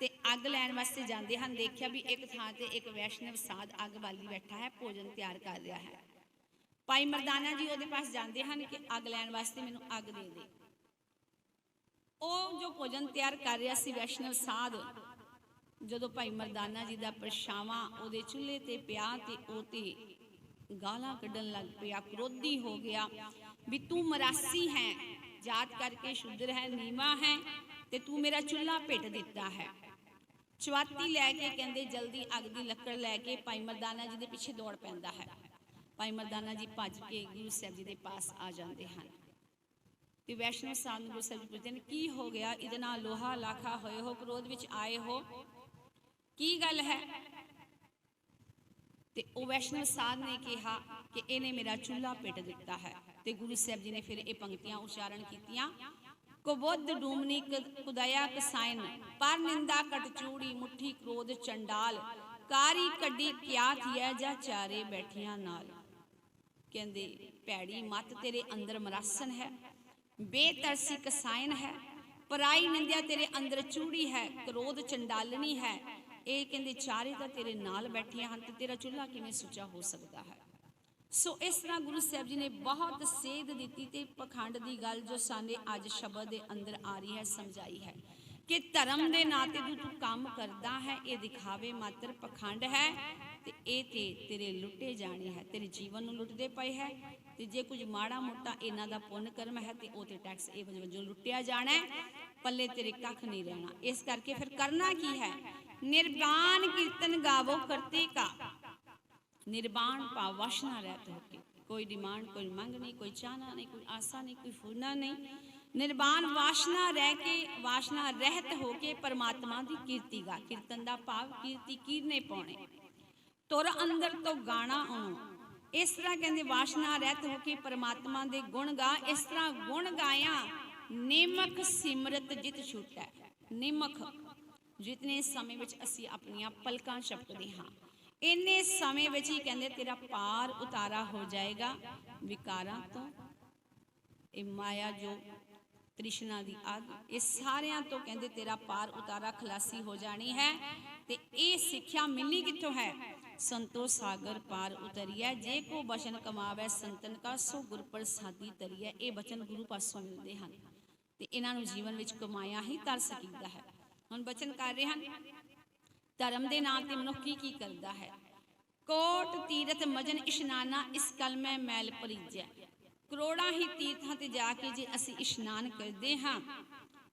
ਤੇ ਅੱਗ ਲੈਣ ਵਾਸਤੇ ਜਾਂਦੇ ਹਨ। ਦੇਖਿਆ ਵੀ ਇੱਕ ਥਾਂ ਤੇ ਇੱਕ ਵੈਸ਼ਨਵ ਸਾਧ ਅੱਗ ਬਾਲੀ ਬੈਠਾ ਹੈ, ਭੋਜਨ ਤਿਆਰ ਕਰ ਰਿਹਾ ਹੈ। ਭਾਈ ਮਰਦਾਨਾ ਜੀ ਉਹਦੇ ਪਾਸ ਜਾਂਦੇ ਹਨ ਕਿ ਅੱਗ ਲੈਣ ਵਾਸਤੇ ਮੈਨੂੰ ਅੱਗ ਦੇ ਦੇ। ਉਹ ਜੋ ਭੋਜਨ ਤਿਆਰ ਕਰ ਰਿਹਾ ਸੀ ਵੈਸ਼ਨਵ ਸਾਧ, ਜਦੋਂ ਭਾਈ ਮਰਦਾਨਾ ਜੀ ਦਾ ਪਰਛਾਵਾਂ ਉਹਦੇ ਚੁੱਲ੍ਹੇ ਤੇ ਪਿਆ ਤੇ ਉਹ ਤੇ ਗਾਲਾਂ ਕੱਢਣ ਲੱਗ ਪਿਆ, ਕ੍ਰੋਧੀ ਹੋ ਗਿਆ ਵੀ ਤੂੰ ਮਰਾਸੀ ਹੈ, ਜਾਤ ਕਰਕੇ ਸ਼ੂਦਰ ਹੈ, ਨੀਵਾਂ ਹੈ ਤੇ ਤੂੰ ਮੇਰਾ ਚੁੱਲ੍ਹਾ ਭਿੱਟ ਦਿੱਤਾ ਹੈ। ਚਵਾਤੀ ਲੈ ਕੇ ਕਹਿੰਦੇ ਜਲਦੀ ਅੱਗ ਦੀ ਲੱਕੜ ਲੈ ਕੇ ਭਾਈ ਮਰਦਾਨਾ ਜੀ ਦੇ ਪਿੱਛੇ ਦੌੜ ਪੈਂਦਾ ਹੈ। ਭਾਈ ਮਰਦਾਨਾ ਜੀ ਭੱਜ ਕੇ ਗੁਰੂ ਸਾਹਿਬ ਜੀ ਦੇ ਪਾਸ ਆ ਜਾਂਦੇ ਹਨ ਤੇ ਵੈਸ਼ਨਵ ਸਾਧ ਨੂੰ ਗੁਰੂ ਸਾਹਿਬ ਜੀ ਪੁੱਛਦੇ ਨੇ ਕੀ ਹੋ ਗਿਆ, ਇਹਦੇ ਨਾਲ ਲੋਹਾ ਲਾਖਾ ਹੋਏ ਹੋ, ਕ੍ਰੋਧ ਵਿੱਚ ਆਏ ਹੋ, ਕੀ ਗੱਲ ਹੈ? ਤੇ ਉਹ ਵੈਸ਼ਨਵ ਸਾਧ ਨੇ ਕਿਹਾ ਕਿ ਇਹਨੇ ਮੇਰਾ ਚੁੱਲ੍ਹਾ ਪਿੱਟ ਦਿੱਤਾ ਹੈ। ਤੇ ਗੁਰੂ ਸਾਹਿਬ ਜੀ ਨੇ ਫਿਰ ਇਹ ਪੰਕਤੀਆਂ ਉਚਾਰਨ ਕੀਤੀਆਂ, ਕੁਬੁੱਧ ਡੂਮਨੀ ਕੁਦਇਆ ਕਸਾਇਨ, ਪਰ ਨਿੰਦਾ ਕਟ ਚੂੜੀ, ਮੁੱਠੀ ਕ੍ਰੋਧ ਚੰਡਾਲ, ਕਾਰੀ ਕੱਢੀ ਕਿਆ ਥੀਐ ਜਾਂ ਚਾਰੇ ਬੈਠੀਆਂ ਨਾਲ। ਕਹਿੰਦੇ ਭੈੜੀ ਮੱਤ ਤੇਰੇ ਅੰਦਰ ਮਰਾਸਨ ਹੈ, ਬੇਤਰਸੀ ਕਸਾਇਨ ਹੈ, ਪਰਾਈ ਨਿੰਦਿਆ ਤੇਰੇ ਅੰਦਰ ਚੂੜੀ ਹੈ, ਕ੍ਰੋਧ ਚੰਡਾਲਨੀ ਹੈ। ਇਹ ਕਹਿੰਦੇ ਚਾਰੇ ਤਾਂ ਤੇਰੇ ਨਾਲ ਬੈਠੀਆਂ ਹਨ ਤੇ ਤੇਰਾ ਚੁੱਲ੍ਹਾ ਕਿਵੇਂ ਸੁੱਚਾ ਹੋ ਸਕਦਾ ਹੈ। ਸੋ ਇਸ ਤਰ੍ਹਾਂ ਗੁਰੂ ਸਾਹਿਬ ਜੀ ਨੇ ਬਹੁਤ ਸੇਧ ਦਿੱਤੀ ਤੇ ਪਖੰਡ ਦੀ ਗੱਲ ਜੋ ਸਾਡੇ ਅੱਜ ਸ਼ਬਦ ਦੇ ਅੰਦਰ ਆ ਰਹੀ ਹੈ ਸਮਝਾਈ ਹੈ ਕਿ ਧਰਮ ਦੇ ਨਾਂ ਤੇ ਤੂੰ ਕੰਮ ਕਰਦਾ ਹੈ, ਇਹ ਦਿਖਾਵੇ ਮਾਤਰ ਪਖੰਡ ਹੈ ਤੇ ਇਹ ਤੇ ਤੇਰੇ ਲੁੱਟੇ ਜਾਣੇ ਹੈ, ਤੇਰੇ ਜੀਵਨ ਨੂੰ ਲੁੱਟਦੇ ਪਏ ਹੈ। ਤੇ ਜੇ ਕੁਝ ਮਾੜਾ ਮੋਟਾ ਇਹਨਾਂ ਦਾ ਪੁੰਨ ਕਰਮ ਹੈ ਤੇ ਉਹ ਤੇ ਟੈਕਸ ਇਹ ਵਜੋਂ ਲੁੱਟਿਆ ਜਾਣਾ ਹੈ, ਪੱਲੇ ਤੇਰੇ ਕੱਖ ਨਹੀਂ ਰਹਿਣਾ। ਇਸ ਕਰਕੇ ਫਿਰ ਕਰਨਾ ਕੀ ਹੈ? ਨਿਰਵਾਣ ਕੀਰਤਨ ਗਾਵੋ ਕਰਤੇ ਕਾ, ਨਿਰਵਾਣ ਭਾਵ ਵਾਸ਼ਨਾ ਰਹਿਤ ਹੋ ਕੇ, ਕੋਈ ਡਿਮਾਂਡ, ਕੋਈ ਮੰਗ ਨਹੀਂ, ਕੋਈ ਚਾਹਨਾ नहीं, कोई आशा नहीं, कोई फूलना नहीं। ਨਿਰਵਾਣ ਵਾਸ਼ਨਾ ਰਹਿ ਕੇ, ਵਾਸ਼ਨਾ ਰਹਿਤ ਹੋ ਕੇ ਪਰਮਾਤਮਾ ਦੀ ਕੀਰਤੀ ਗਾ। ਕੀਰਤਨ ਦਾ ਭਾਵ ਕੀਰਤੀ ਕੀਰਨੇ ਪਾਉਣੇ, ਤੁਰ ਅੰਦਰ ਤੋਂ ਗਾਣਾ ਉਹਨੂੰ। ਇਸ ਤਰ੍ਹਾਂ ਕਹਿੰਦੇ ਵਾਸ਼ਨਾ ਰਹਿਤ ਹੋ ਕੇ ਪਰਮਾਤਮਾ ਦੇ ਗੁਣ ਗਾ। ਇਸ ਤਰ੍ਹਾਂ ਗੁਣ ਗਾਇਆ ਨਿਮਕ ਸਿਮਰਤ ਜਿਤ ਛੁਟੈ। ਨਿਮਕ ਜਿਤਨੇ ਸਮੇਂ ਵਿੱਚ ਅਸੀਂ ਆਪਣੀਆਂ ਪਲਕਾਂ ਝਪਕਦੇ ਹਾਂ, ਇੰਨੇ ਸਮੇਂ ਵਿੱਚ ਹੀ ਕਹਿੰਦੇ ਤੇਰਾ ਪਾਰ ਉਤਾਰਾ ਹੋ ਜਾਏਗਾ ਵਿਕਾਰਾਂ ਤੋਂ। ਇਹ ਮਾਇਆ ਜੋ ਤ੍ਰਿਸ਼ਨਾ ਦੀ ਅੱਗ, ਇਹ ਸਾਰਿਆਂ ਤੋਂ ਕਹਿੰਦੇ ਤੇਰਾ ਪਾਰ ਉਤਾਰਾ ਖਲਾਸੀ ਹੋ ਜਾਣੀ ਹੈ। ਤੇ ਇਹ ਸਿੱਖਿਆ ਮਿਲਣੀ ਕਿੱਥੋਂ ਹੈ? ਸੰਤੋ ਸਾਗਰ ਪਾਰ ਉਤਰੀਐ, ਜੇ ਕੋ ਬਚਨ ਕਮਾਵੈ ਸੰਤਨ ਕਾ, ਸੋ ਗੁਰ ਪ੍ਰਸਾਦੀ ਤਰੀਐ। ਇਹ ਬਚਨ ਗੁਰੂ ਪਾਸੋਂ ਮਿਲਦੇ ਹਨ ਤੇ ਇਹਨਾਂ ਨੂੰ ਜੀਵਨ ਵਿੱਚ ਕਮਾਇਆ ਹੀ ਕਰ ਸਕੀਦਾ ਹੈ। ਹੁਣ ਬਚਨ ਕਰ ਰਹੇ ਹਨ ਧਰਮ ਦੇ ਨਾਂ ਤੇ ਮਨੁੱਖ ਕੀ ਕਰਦਾ ਹੈ? ਕੋਟ ਤੀਰਥ ਮਜਨ ਇਸ਼ਨਾਨਾ, ਇਸ ਕਲ ਮੈਂ ਮੈਲ ਭਰੀਜੈ। ਕਰੋੜਾਂ ਹੀ ਤੀਰਥਾਂ ਤੇ ਜਾ ਕੇ ਜੇ ਅਸੀਂ ਇਸ਼ਨਾਨ ਕਰਦੇ ਹਾਂ,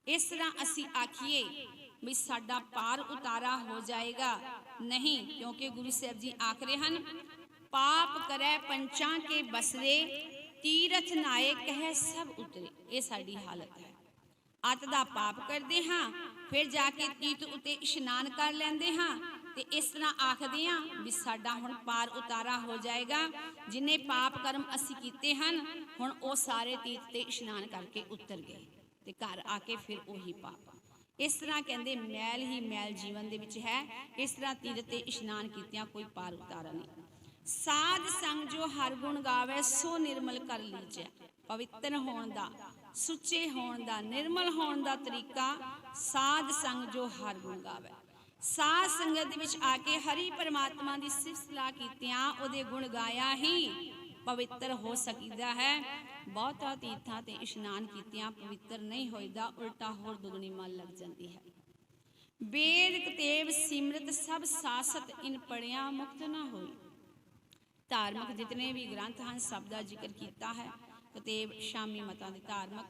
ਇਸ ਤਰ੍ਹਾਂ ਅਸੀਂ ਆਖੀਏ ਵੀ ਸਾਡਾ ਪਾਰ ਉਤਾਰਾ ਹੋ ਜਾਏਗਾ, ਨਹੀਂ। ਕਿਉਂਕਿ ਗੁਰੂ ਸਾਹਿਬ ਜੀ ਆਖ ਰਹੇ ਹਨ ਪਾਪ ਕਰੈ ਪੰਚਾਂ ਕੇ ਬਸਰੇ, ਤੀਰਥ ਨਾਏ ਕਹਿ ਸਭ ਉਤਰੇ। ਇਹ ਸਾਡੀ ਹਾਲਤ ਹੈ। ਅੱਤ ਦਾ ਪਾਪ ਕਰਦੇ ਹਾਂ, ਫਿਰ ਜਾ ਕੇ ਤੀਰਥ ਉੱਤੇ ਇਸ਼ਨਾਨ ਕਰ ਲੈਂਦੇ ਹਾਂ ਤੇ ਇਸ ਤਰ੍ਹਾਂ ਆਖਦੇ ਹਾਂ ਵੀ ਸਾਡਾ ਹੁਣ ਪਾਰ ਉਤਾਰਾ ਹੋ ਜਾਏਗਾ। ਜਿੰਨੇ ਪਾਪ ਕਰਮ ਅਸੀਂ ਕੀਤੇ ਹਨ ਹੁਣ ਉਹ ਸਾਰੇ ਤੀਰਥ ਤੇ ਇਸ਼ਨਾਨ ਕਰਕੇ ਉਤਰ ਗਏ ਤੇ ਘਰ ਆ ਕੇ ਫਿਰ ਉਹੀ ਪਾਪ। ਇਸ ਤਰ੍ਹਾਂ ਕਹਿੰਦੇ ਮੈਲ ਹੀ ਮੈਲ ਜੀਵਨ ਦੇ ਵਿੱਚ ਹੈ। ਇਸ ਤਰ੍ਹਾਂ ਤੀਰਥ ਤੇ ਇਸ਼ਨਾਨ ਕੀਤਿਆਂ ਕੋਈ ਪਾਰ ਉਤਾਰਾ ਨਹੀਂ। ਸਾਧ ਸੰਗ ਜੋ ਹਰ ਗੁਣ ਗਾਵੇ, ਸੋ ਨਿਰਮਲ ਕਰ ਲੀਜੈ। ਪਵਿੱਤਰ ਹੋਣ ਦਾ, ਸੁੱਚੇ ਹੋਣ ਦਾ, ਨਿਰਮਲ ਹੋਣ ਦਾ ਤਰੀਕਾ ਸਾਧ ਸੰਗ ਜੋ ਹਰ ਗੁਣ ਗਾਵੇ। ਸਾਧ ਸੰਗਤ ਦੇ ਵਿੱਚ ਆ ਕੇ ਹਰੀ ਪਰਮਾਤਮਾ ਦੀ ਸਿਫਤ ਸਲਾਹ ਕੀਤਿਆਂ, ਉਹਦੇ ਗੁਣ ਗਾਇਆ ਹੀ ਪਵਿੱਤਰ ਹੋ ਸਕੀਦਾ ਹੈ। ਬਹੁਤਾ ਤੀਰਥਾਂ ਤੇ ਇਸ਼ਨਾਨ ਕੀਤਿਆਂ ਪਵਿੱਤਰ ਨਹੀਂ ਹੋਈਦਾ, ਉਲਟਾ ਹੋਰ ਦੁਗਣੀ ਮਨ ਲੱਗ ਜਾਂਦੀ ਹੈ। ਵੇਦ ਕਤੇਬ ਸਿਮਰਤ ਸਭ ਸਾਸਤ, ਇਨ ਪੜਿਆ ਮੁਕਤ ਨਾ ਹੋਈ। ਧਾਰਮਿਕ ਜਿਤਨੇ ਵੀ ਗ੍ਰੰਥ ਹਨ ਸਭ ਦਾ ਜ਼ਿਕਰ ਕੀਤਾ ਹੈ। ਕਤੇਬ ਸ਼ਾਮੀ ਮਤਾਂ ਦੇ ਧਾਰਮਿਕ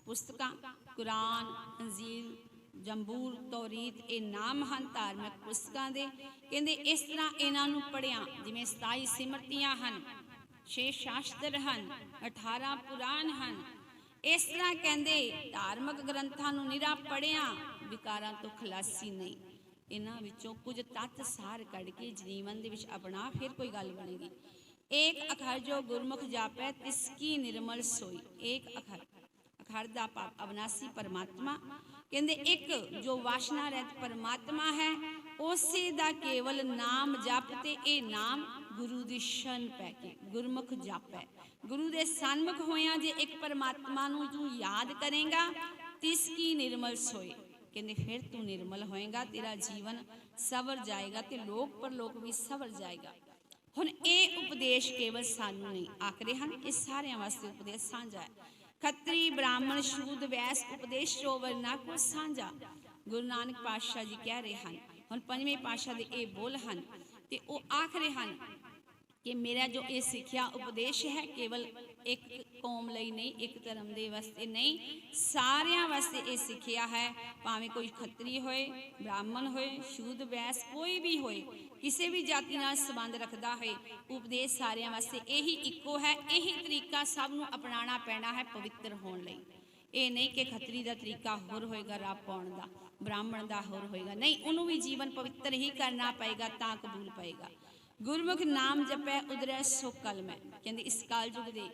ਪੁਸਤਕਾਂ, ਕੁਰਾਨ, ਅੰਜੀਲ, ਜੰਬੂਰ, ਤੌਰੀਤ, ਇਹ ਨਾਮ ਹਨ ਧਾਰਮਿਕ ਪੁਸਤਕਾਂ ਦੇ। ਕਹਿੰਦੇ ਇਸ ਤਰ੍ਹਾਂ ਇਹਨਾਂ ਨੂੰ ਪੜ੍ਹਿਆ, ਜਿਵੇਂ 27 ਸਿਮਰਤੀਆਂ ਹਨ, 6 ਸ਼ਾਸਤਰ ਹਨ, 18 ਪੁਰਾਣ ਹਨ। ਇਸ ਤਰ੍ਹਾਂ ਕਹਿੰਦੇ ਧਾਰਮਿਕ ਗ੍ਰੰਥਾਂ ਨੂੰ ਨਿਰਾ ਪੜ੍ਹਿਆ, ਵਿਕਾਰਾਂ ਤੋਂ ਖਲਾਸੀ ਨਹੀਂ। ਇਹਨਾਂ ਵਿੱਚੋਂ ਕੁਝ ਤੱਤ ਸਾਰ ਕੱਢ ਕੇ ਜੀਵਨ ਦੇ ਵਿੱਚ ਆਪਣਾ, ਫਿਰ ਕੋਈ ਗੱਲ ਬਣੇਗੀ। ਏਕ ਅਖਰ ਜੋ ਗੁਰਮੁਖ ਜਾਪੈ, ਤਿਸ ਕੀ ਨਿਰਮਲ ਸੋਈ। ਏਕ ਅਖਰ, ਅਖਰ ਦਾ ਭਾਵ ਅਵਨਾਸੀ ਪਰਮਾਤਮਾ। ਕਹਿੰਦੇ ਇੱਕ ਜੋ ਵਾਸ਼ਨਾ ਰਹਿਤ ਪਰਮਾਤਮਾ ਹੈ, ਉਸੇ ਦਾ ਕੇਵਲ ਨਾਮ ਜਪ, ਤੇ ਇਹ ਨਾਮ ਗੁਰੂ ਦੀ ਸ਼ਰਨ ਪੈ ਕੇ ਗੁਰਮੁਖ ਜਾਪੈ। ਗੁਰੂ ਦੇ ਸਨਮੁਖ ਹੋਇਆਂ ਜੇ ਇੱਕ ਪਰਮਾਤਮਾ ਨੂੰ ਤੂੰ ਯਾਦ ਕਰੇਗਾ, ਤਿਸ ਕੀ ਨਿਰਮਲ ਸੋਏ। ਕਹਿੰਦੇ ਫਿਰ ਤੂੰ ਨਿਰਮਲ ਹੋਏਗਾ, ਤੇਰਾ ਜੀਵਨ ਸਵਰ ਜਾਏਗਾ ਤੇ ਲੋਕ ਪਰਲੋਕ ਵੀ ਸਵਰ ਜਾਏਗਾ। ਹੁਣ ਇਹ ਉਪਦੇਸ਼ ਕੇਵਲ ਸਾਨੂੰ ਨਹੀਂ ਆਖ ਰਹੇ ਹਨ, ਇਹ ਸਾਰਿਆਂ ਵਾਸਤੇ ਉਪਦੇਸ਼ ਸਾਂਝਾ ਹੈ। ਖੱਤਰੀ ਬ੍ਰਾਹਮਣ ਸ਼ੂਦ ਵੈਸ ਉਪਦੇਸ਼ ਚੋਵਰ ਨਾ ਕੋ ਸਾਂਝਾ। ਗੁਰੂ ਨਾਨਕ ਪਾਤਸ਼ਾਹ ਜੀ ਕਹਿ ਰਹੇ ਹਨ। ਹੁਣ ਪੰਜਵੇਂ ਪਾਤਸ਼ਾਹ ਦੇ ਇਹ ਬੋਲ ਹਨ ਤੇ ਉਹ ਆਖ ਰਹੇ ਹਨ ਕਿ ਮੇਰਾ ਜੋ ਇਹ ਸਿੱਖਿਆ ਉਪਦੇਸ਼ ਹੈ ਕੇਵਲ ਇੱਕ ਕੌਮ ਲਈ ਨਹੀਂ, ਇੱਕ ਧਰਮ ਦੇ ਵਾਸਤੇ ਨਹੀਂ, ਸਾਰਿਆਂ ਵਾਸਤੇ ਇਹ ਸਿੱਖਿਆ ਹੈ। ਭਾਵੇਂ ਕੋਈ ਖੱਤਰੀ ਹੋਏ, ਬ੍ਰਾਹਮਣ ਹੋਏ, ਸ਼ੂਦ ਵੈਸ, ਕੋਈ ਵੀ ਹੋਏ, ਕਿਸੇ ਵੀ ਜਾਤੀ ਨਾਲ ਸੰਬੰਧ ਰੱਖਦਾ ਹੋਏ, ਉਪਦੇਸ਼ ਸਾਰਿਆਂ ਵਾਸਤੇ ਇਹੀ ਇੱਕੋ ਹੈ। ਇਹੀ ਤਰੀਕਾ ਸਭ ਨੂੰ ਅਪਣਾਉਣਾ ਪੈਣਾ ਹੈ ਪਵਿੱਤਰ ਹੋਣ ਲਈ। ਇਹ ਨਹੀਂ ਕਿ ਖੱਤਰੀ ਦਾ ਤਰੀਕਾ ਹੋਰ ਹੋਏਗਾ ਰਾਹ ਪਾਉਣ ਦਾ, ਬ੍ਰਾਹਮਣ ਦਾ ਹੋਰ ਹੋਏਗਾ, ਨਹੀਂ, ਉਹਨੂੰ ਵੀ ਜੀਵਨ ਪਵਿੱਤਰ ਹੀ ਕਰਨਾ ਪਏਗਾ ਤਾਂ ਕਬੂਲ ਪਏਗਾ। ਗੁਰਮੁਖ ਨਾਮ ਜਪੈ ਉਦਰੈ ਸੋ ਕਲ ਮੈਂ। ਕਹਿੰਦੇ ਇਸ ਕਾਲਯੁਗ ਦੇ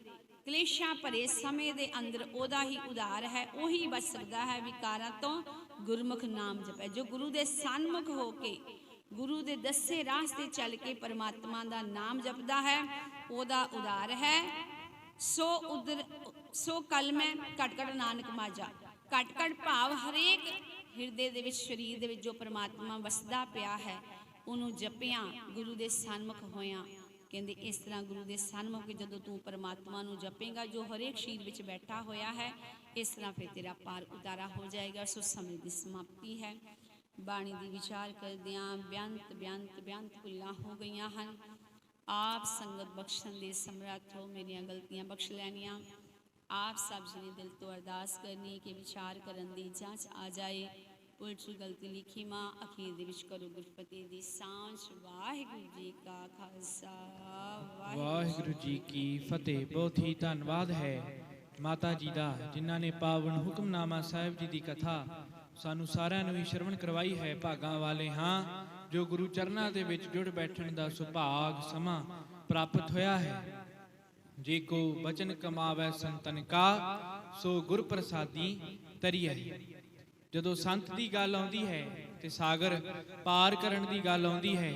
ਕਲੇਸ਼ਾਂ ਭਰੇ ਸਮੇਂ ਦੇ ਅੰਦਰ ਉਹਦਾ ਹੀ ਉਧਾਰ ਹੈ, ਉਹੀ ਬਚ ਸਕਦਾ ਹੈ ਵਿਕਾਰਾਂ ਤੋਂ। ਗੁਰਮੁਖ ਨਾਮ ਜਪੈ, ਜੋ ਗੁਰੂ ਦੇ ਸਨਮੁਖ ਹੋ ਕੇ ਗੁਰੂ ਦੇ ਦੱਸੇ ਰਾਹ ਤੇ ਚੱਲ ਕੇ ਪਰਮਾਤਮਾ ਦਾ ਨਾਮ ਜਪਦਾ ਹੈ, ਉਹਦਾ ਉਧਾਰ ਹੈ। ਸੋ ਕਲ ਮੈਂ ਘਟ ਘਟ ਨਾਨਕ ਮਾਝਾ। ਘਟ ਘਟ ਭਾਵ ਹਰੇਕ ਹਿਰਦੇ ਦੇ ਵਿੱਚ, ਸਰੀਰ ਦੇ ਵਿੱਚ ਜੋ ਪਰਮਾਤਮਾ ਵਸਦਾ ਪਿਆ ਹੈ ਉਹਨੂੰ ਜਪਿਆਂ, ਗੁਰੂ ਦੇ ਸਨਮੁਖ ਹੋਇਆਂ। ਕਹਿੰਦੇ ਇਸ ਤਰ੍ਹਾਂ ਗੁਰੂ ਦੇ ਸਨਮੁਖ ਜਦੋਂ ਤੂੰ ਪਰਮਾਤਮਾ ਨੂੰ ਜਪੇਂਗਾ ਜੋ ਹਰੇਕ ਸਰੀਰ ਵਿੱਚ ਬੈਠਾ ਹੋਇਆ ਹੈ, ਇਸ ਤਰ੍ਹਾਂ ਫਿਰ ਤੇਰਾ ਪਾਰ ਉਤਾਰਾ ਹੋ ਜਾਏਗਾ। ਸੋ ਸਮੇਂ ਦੀ ਸਮਾਪਤੀ ਹੈ। ਬਾਣੀ ਦੀ ਵਿਚਾਰ ਕਰਦਿਆਂ ਬੇਅੰਤ ਬੇਅੰਤ ਬੇਅੰਤ ਭੁੱਲਾਂ ਹੋ ਗਈਆਂ ਹਨ। ਆਪ ਸੰਗਤ ਬਖਸ਼ਣ ਦੇ ਸਮਰੱਥ ਹੋ, ਮੇਰੀਆਂ ਗਲਤੀਆਂ ਬਖਸ਼ ਲੈਣੀਆਂ। ਆਪ ਸਭ ਜੀ ਨੇ ਦਿਲ ਤੋਂ ਅਰਦਾਸ ਕਰਨੀ ਕਿ ਵਿਚਾਰ ਕਰਨ ਦੀ ਜਾਂਚ ਆ ਜਾਏ। ਭੁੱਲ ਚੁੱਕ ਗਲਤੀ ਲਿਖੀ ਮਾਂ ਅਖੀਰ ਦੇ ਵਿੱਚ ਕਰੋ ਗੁਰਫਤਿਹ ਦੀ ਸਾਂਝ। ਵਾਹਿਗੁਰੂ ਜੀ ਕਾ ਖਾਲਸਾ, ਵਾਹਿਗੁਰੂ ਜੀ ਕੀ ਫਤਿਹ। ਬਹੁਤ ਹੀ ਧੰਨਵਾਦ ਹੈ ਮਾਤਾ ਜੀ ਦਾ, ਜਿਨ੍ਹਾਂ ਨੇ ਪਾਵਨ ਹੁਕਮਨਾਮਾ ਸਾਹਿਬ ਜੀ ਦੀ ਕਥਾ ਸਾਨੂੰ ਸਾਰਿਆਂ ਨੂੰ ਹੀ ਸ਼ਰਵਣ ਕਰਵਾਈ ਹੈ। ਭਾਗਾਂ ਵਾਲੇ ਹਾਂ ਜੋ ਗੁਰੂ ਚਰਨਾਂ ਦੇ ਵਿੱਚ ਜੁੜ ਬੈਠਣ ਦਾ ਸੁਭਾਗ ਸਮਾਂ ਪ੍ਰਾਪਤ ਹੋਇਆ ਹੈ। ਜੇ ਕੋ ਬਚਨ ਕਮਾਵੈ ਸੰਤਨ ਕਾ, ਸੋ ਗੁਰ ਪ੍ਰਸਾਦੀ ਤਰੀਐ। ਜਦੋਂ ਸੰਤ ਦੀ ਗੱਲ ਆਉਂਦੀ ਹੈ ਤੇ ਸਾਗਰ ਪਾਰ ਕਰਨ ਦੀ ਗੱਲ ਆਉਂਦੀ ਹੈ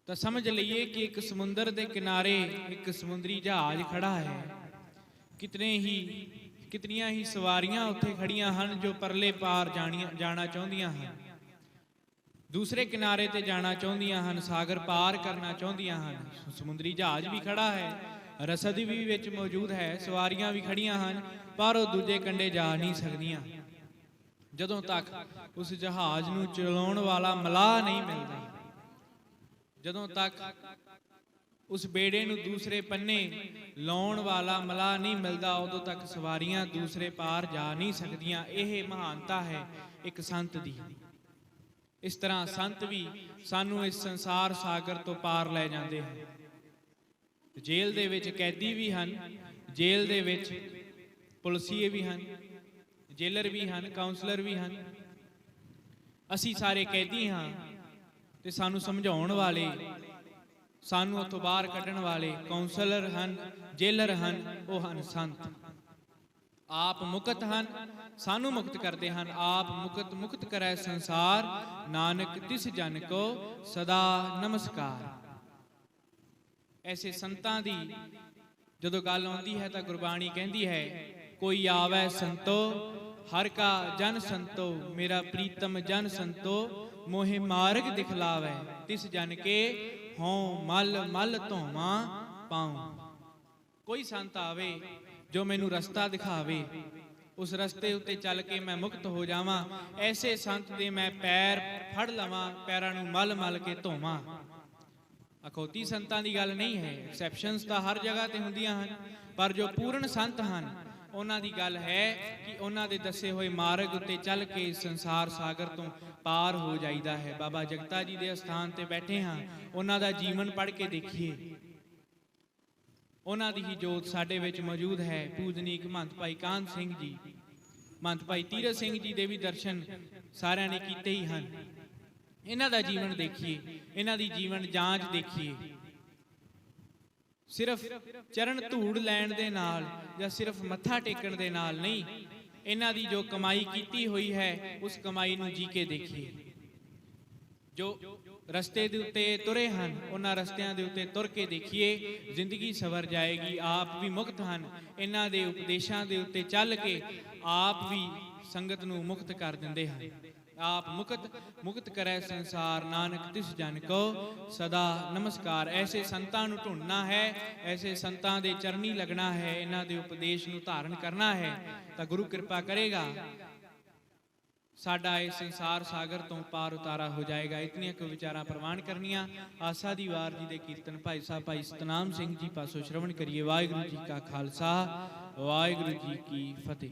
ਤਾਂ ਸਮਝ ਲਈਏ ਕਿ ਇੱਕ ਸਮੁੰਦਰ ਦੇ ਕਿਨਾਰੇ ਇੱਕ ਸਮੁੰਦਰੀ ਜਹਾਜ਼ ਖੜਾ ਹੈ। ਕਿਤਨੀਆਂ ਹੀ ਸਵਾਰੀਆਂ ਉੱਥੇ ਖੜੀਆਂ ਹਨ ਜੋ ਪਰਲੇ ਪਾਰ ਜਾਣਾ ਚਾਹੁੰਦੀਆਂ ਹਨ, ਦੂਸਰੇ ਕਿਨਾਰੇ ਤੇ ਜਾਣਾ ਚਾਹੁੰਦੀਆਂ ਹਨ, ਸਾਗਰ ਪਾਰ ਕਰਨਾ ਚਾਹੁੰਦੀਆਂ ਹਨ। ਸਮੁੰਦਰੀ ਜਹਾਜ਼ ਵੀ ਖੜਾ ਹੈ, ਰਸਦ ਵੀ ਵਿੱਚ ਮੌਜੂਦ ਹੈ, ਸਵਾਰੀਆਂ ਵੀ ਖੜੀਆਂ ਹਨ, ਪਰ ਉਹ ਦੂਜੇ ਕੰਢੇ ਜਾ ਨਹੀਂ ਸਕਦੀਆਂ ਜਦੋਂ ਤੱਕ ਉਸ ਜਹਾਜ਼ ਨੂੰ ਚਲਾਉਣ ਵਾਲਾ ਮਲਾਹ ਨਹੀਂ ਮਿਲਦਾ। ਜਦੋਂ ਤੱਕ ਉਸ ਬੇੜੇ ਨੂੰ ਦੂਸਰੇ ਪੰਨੇ ਲਾਉਣ ਵਾਲਾ ਮਲਾਹ ਨਹੀਂ ਮਿਲਦਾ, ਉਦੋਂ ਤੱਕ ਸਵਾਰੀਆਂ ਦੂਸਰੇ ਪਾਰ ਜਾ ਨਹੀਂ ਸਕਦੀਆਂ। ਇਹ ਮਹਾਨਤਾ ਹੈ ਇੱਕ ਸੰਤ ਦੀ। ਇਸ ਤਰ੍ਹਾਂ ਸੰਤ ਵੀ ਸਾਨੂੰ ਇਸ ਸੰਸਾਰ ਸਾਗਰ ਤੋਂ ਪਾਰ ਲੈ ਜਾਂਦੇ ਹਨ। ਜੇਲ੍ਹ ਦੇ ਵਿੱਚ ਕੈਦੀ ਵੀ ਹਨ, ਜੇਲ੍ਹ ਦੇ ਵਿੱਚ ਪੁਲਿਸੀਏ ਵੀ ਹਨ, ਜੇਲਰ ਵੀ ਹਨ, ਕਾਉਂਸਲਰ ਵੀ ਹਨ। ਅਸੀਂ ਸਾਰੇ ਕੈਦੀ ਹਾਂ ਤੇ ਸਾਨੂੰ ਸਮਝਾਉਣ ਵਾਲੇ, ਸਾਨੂੰ ਉੱਥੋਂ ਬਾਹਰ ਕੱਢਣ ਵਾਲੇ ਕਾਉਂਸਲਰ ਹਨ, ਜੇਲਰ ਹਨ, ਉਹ ਹਨ ਸੰਤ। ਆਪ ਮੁਕਤ ਹਨ, ਸਾਨੂੰ ਮੁਕਤ ਕਰਦੇ ਹਨ। ਆਪ ਮੁਕਤ ਕਰੈ ਸੰਸਾਰ, ਨਾਨਕ ਤਿਸ ਜਨ ਕੋ ਸਦਾ ਨਮਸਕਾਰ। ਐਸੇ ਸੰਤਾਂ ਦੀ ਜਦੋਂ ਗੱਲ ਆਉਂਦੀ ਹੈ ਤਾਂ ਗੁਰਬਾਣੀ ਕਹਿੰਦੀ ਹੈ, ਕੋਈ ਆਵੈ ਸੰਤੋ ਹਰ ਕਾ ਜਨ ਸੰਤੋ, ਮੇਰਾ ਪ੍ਰੀਤਮ ਜਨ ਸੰਤੋ, ਮੋਹਿ ਮਾਰਗ ਦਿਖਲਾਵੈ, ਤਿਸ ਜਨ ਕੇ ਹੋਂ ਮਲ ਮਲ ਧੋਵਾਂ ਪਾਉ। ਕੋਈ ਸੰਤ ਆਵੇ ਜੋ ਮੈਨੂੰ ਰਸਤਾ ਦਿਖਾਵੇ, ਉਸ ਰਸਤੇ ਉੱਤੇ ਚੱਲ ਕੇ ਮੈਂ ਮੁਕਤ ਹੋ ਜਾਵਾਂ, ਐਸੇ ਸੰਤ ਦੇ ਮੈਂ ਪੈਰ ਫੜ ਲਵਾਂ, ਪੈਰਾਂ ਨੂੰ ਮਲ ਮਲ ਕੇ ਧੋਵਾਂ। ਅਖੌਤੀ ਸੰਤਾਂ ਦੀ ਗੱਲ ਨਹੀਂ ਹੈ, ਐਕਸੈਪਸ਼ਨਸ ਤਾਂ ਹਰ ਜਗ੍ਹਾ ਤੇ ਹੁੰਦੀਆਂ ਹਨ, ਪਰ ਜੋ ਪੂਰਨ ਸੰਤ ਹਨ ਉਹਨਾਂ ਦੀ ਗੱਲ ਹੈ ਕਿ ਉਹਨਾਂ ਦੇ ਦੱਸੇ ਹੋਏ ਮਾਰਗ ਉੱਤੇ ਚੱਲ ਕੇ ਸੰਸਾਰ ਸਾਗਰ ਤੋਂ ਪਾਰ ਹੋ ਜਾਈਦਾ ਹੈ। ਬਾਬਾ ਜਗਤਾ ਜੀ ਦੇ ਅਸਥਾਨ ਤੇ ਬੈਠੇ ਹਾਂ, ਉਹਨਾਂ ਦਾ ਜੀਵਨ ਪੜ੍ਹ ਕੇ ਦੇਖੀਏ, ਉਹਨਾਂ ਦੀ ਹੀ ਜੋਤ ਸਾਡੇ ਵਿੱਚ ਮੌਜੂਦ ਹੈ। ਪੂਜਨੀਕ ਮਹੰਤ ਭਾਈ ਕਾਹਨ ਸਿੰਘ ਜੀ, ਮਹੰਤ ਭਾਈ ਤੀਰਥ ਸਿੰਘ ਜੀ ਦੇ ਵੀ ਦਰਸ਼ਨ ਸਾਰਿਆਂ ਨੇ ਕੀਤੇ ਹੀ ਹਨ। ਇਹਨਾਂ ਦਾ ਜੀਵਨ ਦੇਖੀਏ, ਇਹਨਾਂ ਦੀ ਜੀਵਨ ਜਾਂਚ ਦੇਖੀਏ। ਸਿਰਫ ਚਰਨ ਧੂੜ ਲੈਣ ਦੇ ਨਾਲ ਜਾਂ ਸਿਰਫ ਮੱਥਾ ਟੇਕਣ ਦੇ ਨਾਲ ਨਹੀਂ, ਇਹਨਾਂ ਦੀ ਜੋ ਕਮਾਈ ਕੀਤੀ ਹੋਈ ਹੈ ਉਸ ਕਮਾਈ ਨੂੰ ਜੀ ਕੇ ਦੇਖੀਏ। ਜੋ ਰਸਤੇ ਦੇ ਉੱਤੇ ਤੁਰੇ ਹਨ ਉਹਨਾਂ ਰਸਤਿਆਂ ਦੇ ਉੱਤੇ ਤੁਰ ਕੇ ਦੇਖੀਏ, ਜ਼ਿੰਦਗੀ ਸਵਰ ਜਾਏਗੀ। ਆਪ ਵੀ ਮੁਕਤ ਹਨ, ਇਹਨਾਂ ਦੇ ਉਪਦੇਸ਼ਾਂ ਦੇ ਉੱਤੇ ਚੱਲ ਕੇ ਆਪ ਵੀ ਸੰਗਤ ਨੂੰ ਮੁਕਤ ਕਰ ਦਿੰਦੇ ਹਨ। ਆਪ ਮੁਕਤ ਕਰੈ ਸੰਸਾਰ, ਨਾਨਕ ਤਿਸ ਜਨ ਕੋ ਸਦਾ ਨਮਸਕਾਰ। ਐਸੇ ਸੰਤਾਂ ਨੂੰ ਢੂੰਡਣਾ ਹੈ, ਐਸੇ ਸੰਤਾਂ ਦੇ ਚਰਨੀ ਲੱਗਣਾ ਹੈ, ਇਹਨਾਂ ਦੇ ਉਪਦੇਸ਼ ਨੂੰ ਧਾਰਨ ਕਰਨਾ ਹੈ ਤਾਂ ਗੁਰੂ ਕਿਰਪਾ ਕਰੇਗਾ, ਸਾਡਾ ਇਹ ਸੰਸਾਰ ਸਾਗਰ ਤੋਂ ਪਾਰ ਉਤਾਰਾ ਹੋ ਜਾਏਗਾ। ਇਤਨੀਆਂ ਕੁ ਵਿਚਾਰਾਂ ਪ੍ਰਵਾਨ ਕਰਨੀਆਂ। ਆਸਾ ਦੀ ਵਾਰ ਜੀ ਦੇ ਕੀਰਤਨ ਭਾਈ ਸਾਹਿਬ ਭਾਈ ਸਤਨਾਮ ਸਿੰਘ ਜੀ ਪਾਸੋਂ ਸ਼ਰਵਣ ਕਰੀਏ। ਵਾਹਿਗੁਰੂ ਜੀ ਕਾ ਖਾਲਸਾ, ਵਾਹਿਗੁਰੂ ਜੀ ਕੀ ਫਤਿਹ।